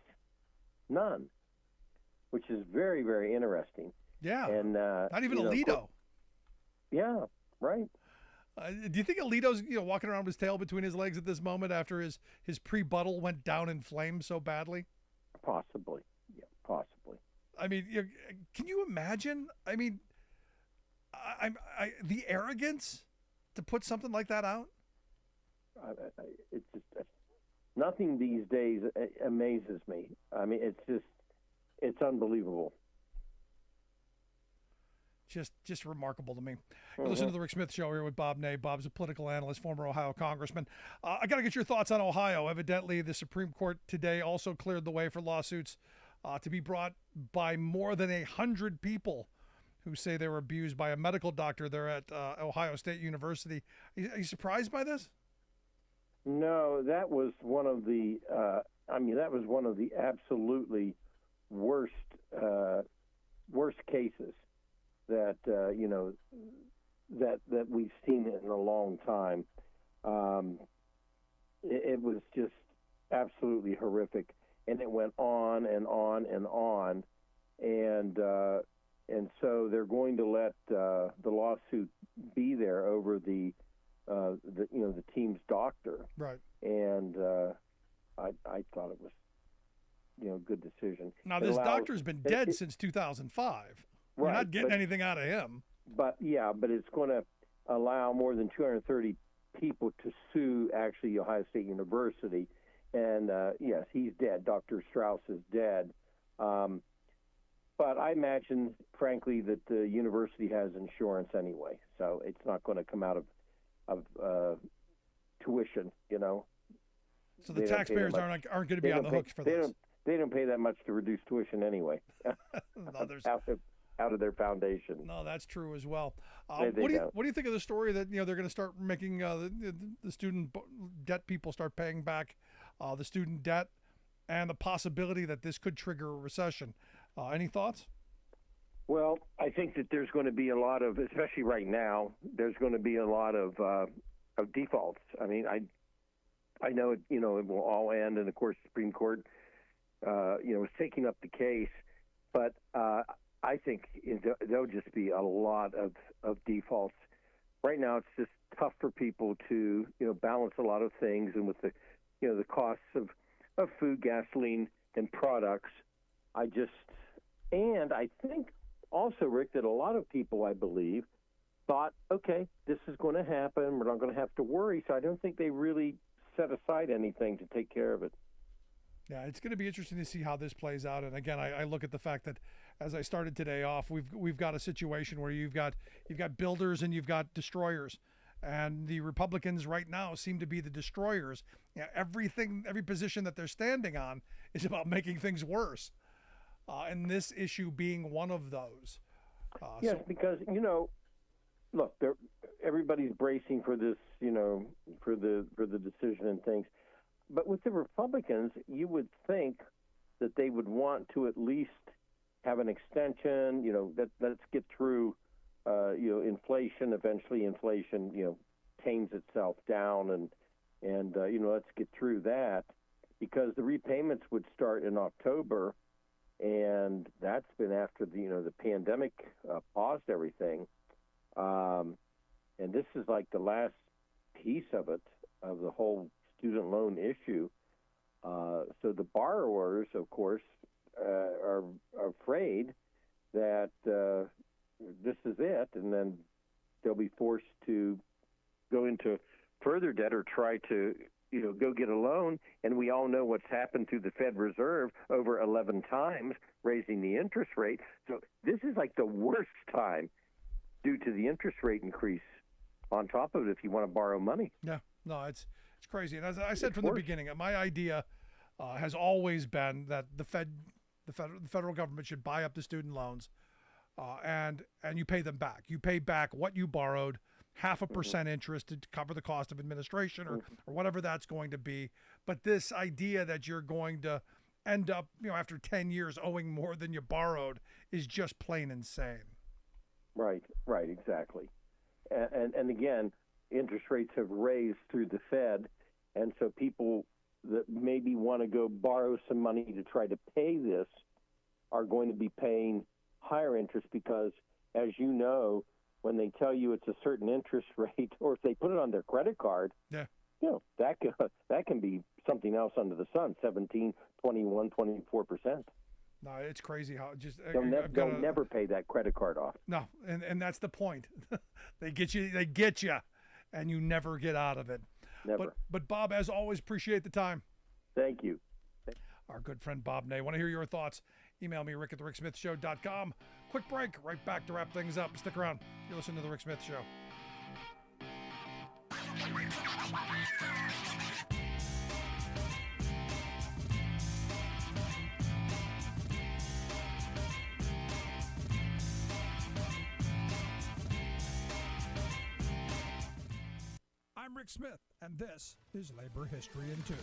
[SPEAKER 15] none, which is very, very interesting.
[SPEAKER 2] Yeah,
[SPEAKER 15] and
[SPEAKER 2] not even Alito.
[SPEAKER 15] Yeah, right.
[SPEAKER 2] Do you think Alito's walking around with his tail between his legs at this moment after his pre-buttal went down in flames so badly?
[SPEAKER 15] Possibly, yeah, possibly.
[SPEAKER 2] I mean, can you imagine? I mean, the arrogance to put something like that out.
[SPEAKER 15] It's just nothing these days amazes me. I mean, it's unbelievable.
[SPEAKER 2] Just remarkable to me. You're listening to the Rick Smith Show here with Bob Ney. Bob's a political analyst, former Ohio congressman. I got to get your thoughts on Ohio. Evidently, the Supreme Court today also cleared the way for lawsuits to be brought by more than 100 people who say they were abused by a medical doctor there at Ohio State University. Are you surprised by this?
[SPEAKER 15] No, that was one of the. That was one of the absolutely worst cases that that we've seen in a long time. It was just absolutely horrific, and it went on and on and on, and so they're going to let the lawsuit be there over the team's doctor,
[SPEAKER 2] right?
[SPEAKER 15] And I thought it was a good decision.
[SPEAKER 2] Now this doctor's been dead since 2005. We're not getting anything out of him.
[SPEAKER 15] But it's going to allow more than 230 people to sue actually Ohio State University. And yes, he's dead. Dr. Strauss is dead. But I imagine, frankly, that the university has insurance anyway, so it's not going to come out of tuition.
[SPEAKER 2] So the taxpayers aren't going to be on the hook for this.
[SPEAKER 15] They don't pay that much to reduce tuition anyway. Out of their foundation.
[SPEAKER 2] No, that's true as well. What do you think of the story that they're going to start making the student debt people start paying back the student debt, and the possibility that this could trigger a recession? Any thoughts?
[SPEAKER 15] Well, I think that there's going to be a lot of, especially right now, there's going to be a lot of defaults. I mean, I know it will all end, and of course, the Supreme Court is taking up the case, but I think there'll just be a lot of defaults. Right now, it's just tough for people to balance a lot of things, and with the the costs of food, gasoline, and products. I think also, Rick, that a lot of people, I believe, thought, okay, this is going to happen. We're not going to have to worry. So I don't think they really set aside anything to take care of it.
[SPEAKER 2] Yeah, it's going to be interesting to see how this plays out. And again, I look at the fact that, as I started today off, we've got a situation where you've got builders and you've got destroyers, and the Republicans right now seem to be the destroyers. Every position that they're standing on is about making things worse, and this issue being one of those.
[SPEAKER 15] Yes, because look, everybody's bracing for this, for the decision and things. But with the Republicans, you would think that they would want to at least have an extension. Let's get through, inflation. Eventually, inflation, tames itself down, and let's get through that, because the repayments would start in October, and that's been after the pandemic paused everything. And this is like the last piece of it, of the whole student loan issue. So the borrowers, of course, are afraid that this is it, and then they'll be forced to go into further debt or try to go get a loan. And we all know what's happened to the Fed Reserve over 11 times, raising the interest rate. So this is like the worst time due to the interest rate increase on top of it if you want to borrow money.
[SPEAKER 2] Yeah, no, it's crazy. And as I said from the beginning, my idea has always been that the federal government should buy up the student loans, and you pay them back. You pay back what you borrowed, 0.5% interest to cover the cost of administration or whatever that's going to be. But this idea that you're going to end up, after 10 years owing more than you borrowed is just plain insane.
[SPEAKER 15] Right, exactly. And again, interest rates have raised through the Fed, and so people that maybe want to go borrow some money to try to pay this are going to be paying higher interest because, as you know, when they tell you it's a certain interest rate, or if they put it on their credit card, that can be something else under the sun, 17, 21, 24%.
[SPEAKER 2] No, it's crazy how
[SPEAKER 15] they'll never pay that credit card off.
[SPEAKER 2] No, and that's the point. They get you, and you never get out of it.
[SPEAKER 15] Never.
[SPEAKER 2] But Bob, as always, appreciate the time.
[SPEAKER 15] Thank you.
[SPEAKER 2] Our good friend Bob Ney. Want to hear your thoughts? Email me, rick@thericksmithshow.com. Quick break, right back to wrap things up. Stick around. You're listening to The Rick Smith Show.
[SPEAKER 5] I'm Rick Smith, and this is Labor History in 2.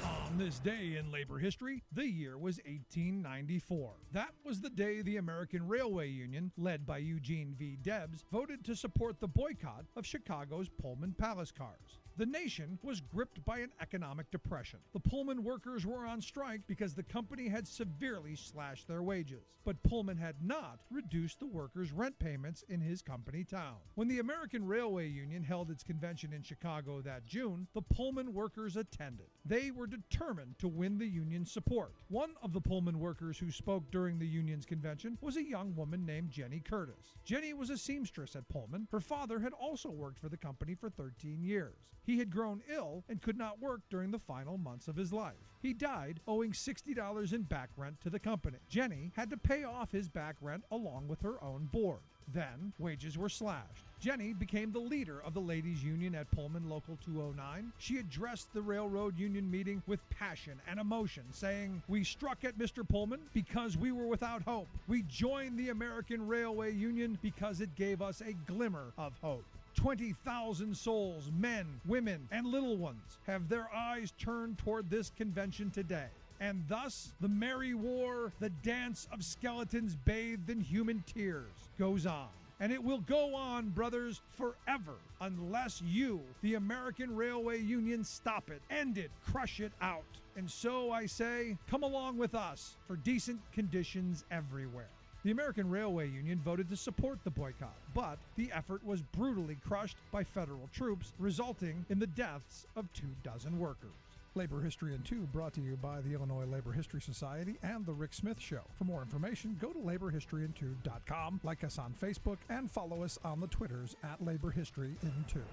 [SPEAKER 5] On this day in labor history, the year was 1894. That was the day the American Railway Union, led by Eugene V. Debs, voted to support the boycott of Chicago's Pullman Palace cars. The nation was gripped by an economic depression. The Pullman workers were on strike because the company had severely slashed their wages. But Pullman had not reduced the workers' rent payments in his company town. When the American Railway Union held its convention in Chicago that June, the Pullman workers attended. They were determined to win the union's support. One of the Pullman workers who spoke during the union's convention was a young woman named Jenny Curtis. Jenny was a seamstress at Pullman. Her father had also worked for the company for 13 years. He had grown ill and could not work during the final months of his life. He died owing $60 in back rent to the company. Jenny had to pay off his back rent along with her own board. Then, wages were slashed. Jenny became the leader of the ladies' union at Pullman Local 209. She addressed the railroad union meeting with passion and emotion, saying, "We struck at Mr. Pullman because we were without hope. We joined the American Railway Union because it gave us a glimmer of hope." 20,000 souls, men, women, and little ones, have their eyes turned toward this convention today. And thus, the merry war, the dance of skeletons bathed in human tears, goes on. And it will go on, brothers, forever, unless you, the American Railway Union, stop it, end it, crush it out. And so I say, come along with us for decent conditions everywhere. The American Railway Union voted to support the boycott, but the effort was brutally crushed by federal troops, resulting in the deaths of 24 workers.
[SPEAKER 2] Labor History in 2 brought to you by the Illinois Labor History Society and The Rick Smith Show. For more information, go to laborhistoryin2.com, like us on Facebook, and follow us on the Twitters at Labor History in 2.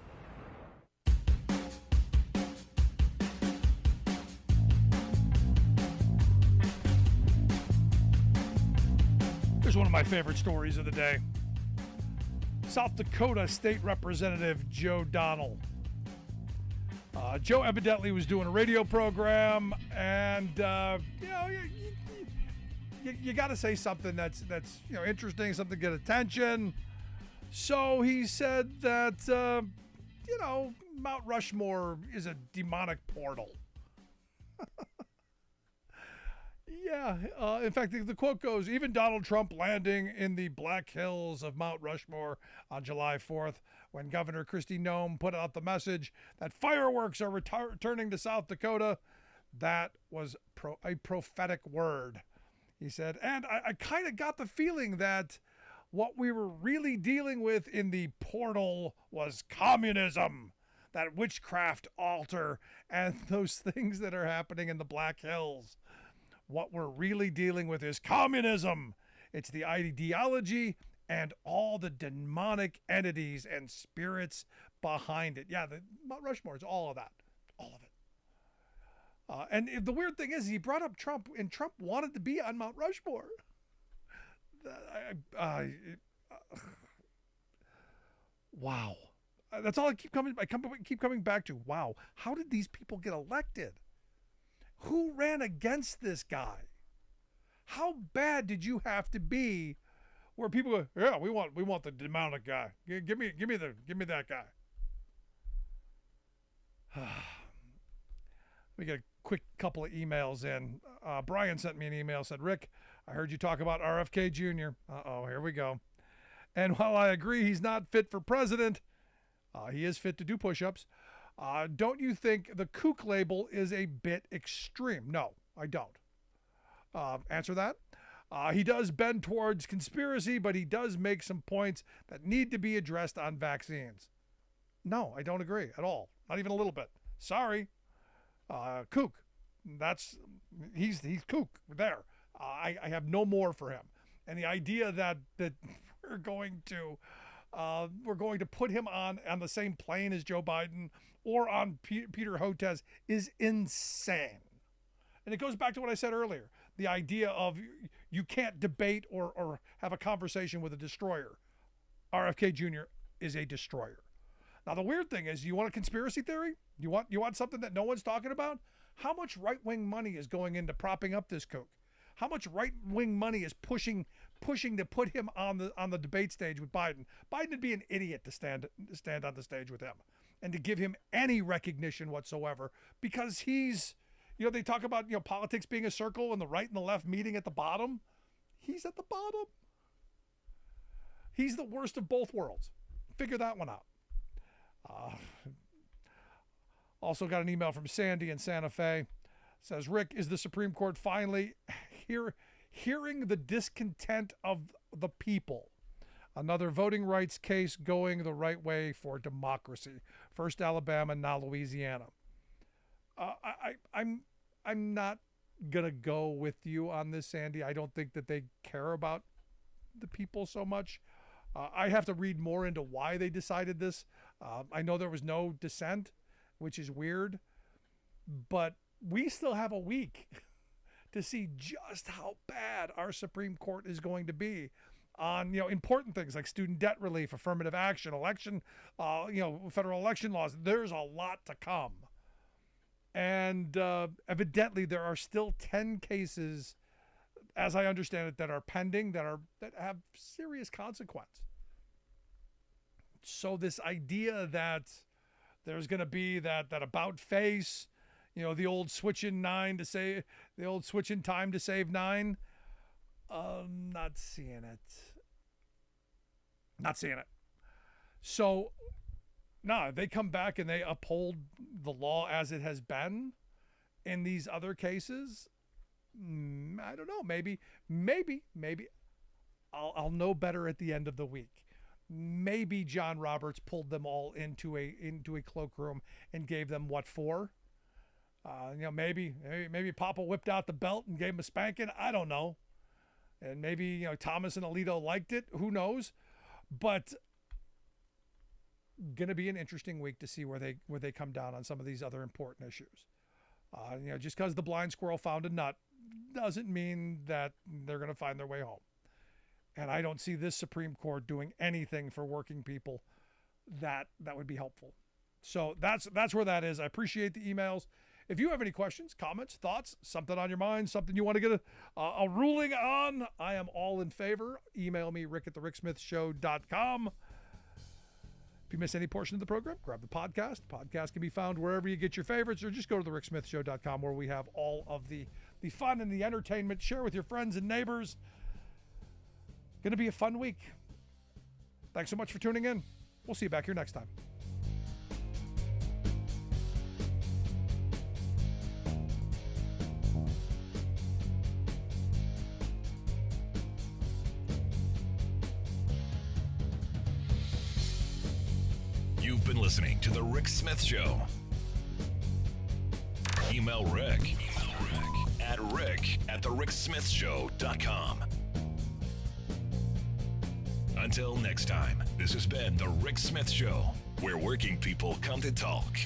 [SPEAKER 2] Here's one of my favorite stories of the day. South Dakota State Representative Joe Donnell. Joe evidently was doing a radio program, and you got to say something that's interesting, something to get attention. So he said that Mount Rushmore is a demonic portal. Yeah, in fact, the quote goes, even Donald Trump landing in the Black Hills of Mount Rushmore on July 4th, when Governor Kristi Noem put out the message that fireworks are returning to South Dakota, that was a prophetic word. He said, and I kind of got the feeling that what we were really dealing with in the portal was communism, that witchcraft altar, and those things that are happening in the Black Hills. What we're really dealing with is communism. It's the ideology and all the demonic entities and spirits behind it. Yeah, the Mount Rushmore is all of that. All of it. And the weird thing is, he brought up Trump, and Trump wanted to be on Mount Rushmore. Wow. That's all I keep coming back to. Wow. How did these people get elected? Who ran against this guy? How bad did you have to be where people go, yeah, we want the demonic guy. Give me that guy. Let me get a quick couple of emails in. Brian sent me an email, said, Rick, I heard you talk about RFK Jr. Uh-oh, here we go. And while I agree he's not fit for president, he is fit to do push-ups. Don't you think the kook label is a bit extreme? No, I don't. Answer that. He does bend towards conspiracy, but he does make some points that need to be addressed on vaccines. No, I don't agree at all. Not even a little bit. Sorry. Kook. He's kook there. I have no more for him. And the idea that we're going to put him on the same plane as Joe Biden or on Peter Hotez is insane. And it goes back to what I said earlier. The idea of you can't debate or have a conversation with a destroyer. RFK Jr. is a destroyer. Now, the weird thing is, you want a conspiracy theory? You want something that no one's talking about? How much right-wing money is going into propping up this kook? How much right-wing money is pushing to put him on the debate stage with Biden? Biden would be an idiot to stand on the stage with him and to give him any recognition whatsoever, because he's, they talk about, politics being a circle and the right and the left meeting at the bottom. He's at the bottom. He's the worst of both worlds. Figure that one out. Also got an email from Sandy in Santa Fe. Says, Rick, is the Supreme Court finally hearing the discontent of the people? Another voting rights case going the right way for democracy. First Alabama, now Louisiana. I'm not gonna go with you on this, Sandy. I don't think that they care about the people so much. I have to read more into why they decided this. I know there was no dissent, which is weird, but we still have a week to see just how bad our Supreme Court is going to be on, important things like student debt relief, affirmative action, election, federal election laws. There's a lot to come. And evidently there are still 10 cases, as I understand it, that are pending, that have serious consequence. So this idea that there's going to be that about face, the old switching time to save 9, not seeing it. Not seeing it. So, no, they come back and they uphold the law as it has been in these other cases. I don't know. Maybe I'll know better at the end of the week. Maybe John Roberts pulled them all into a cloakroom and gave them what for. Maybe Papa whipped out the belt and gave him a spanking. I don't know. And maybe, Thomas and Alito liked it. Who knows? But going to be an interesting week to see where they come down on some of these other important issues. Just because the blind squirrel found a nut doesn't mean that they're going to find their way home. And I don't see this Supreme Court doing anything for working people that would be helpful. So that's where that is. I appreciate the emails. If you have any questions, comments, thoughts, something on your mind, something you want to get a ruling on, I am all in favor. Email me, rick@thericksmithshow.com. If you miss any portion of the program, grab the podcast. Podcast can be found wherever you get your favorites, or just go to thericksmithshow.com, where we have all of the fun and the entertainment. Share with your friends and neighbors. Going to be a fun week. Thanks so much for tuning in. We'll see you back here next time.
[SPEAKER 1] been listening to The Rick Smith Show. Email Rick at rick@thericksmithshow.com. Until next time, this has been The Rick Smith Show, where working people come to talk.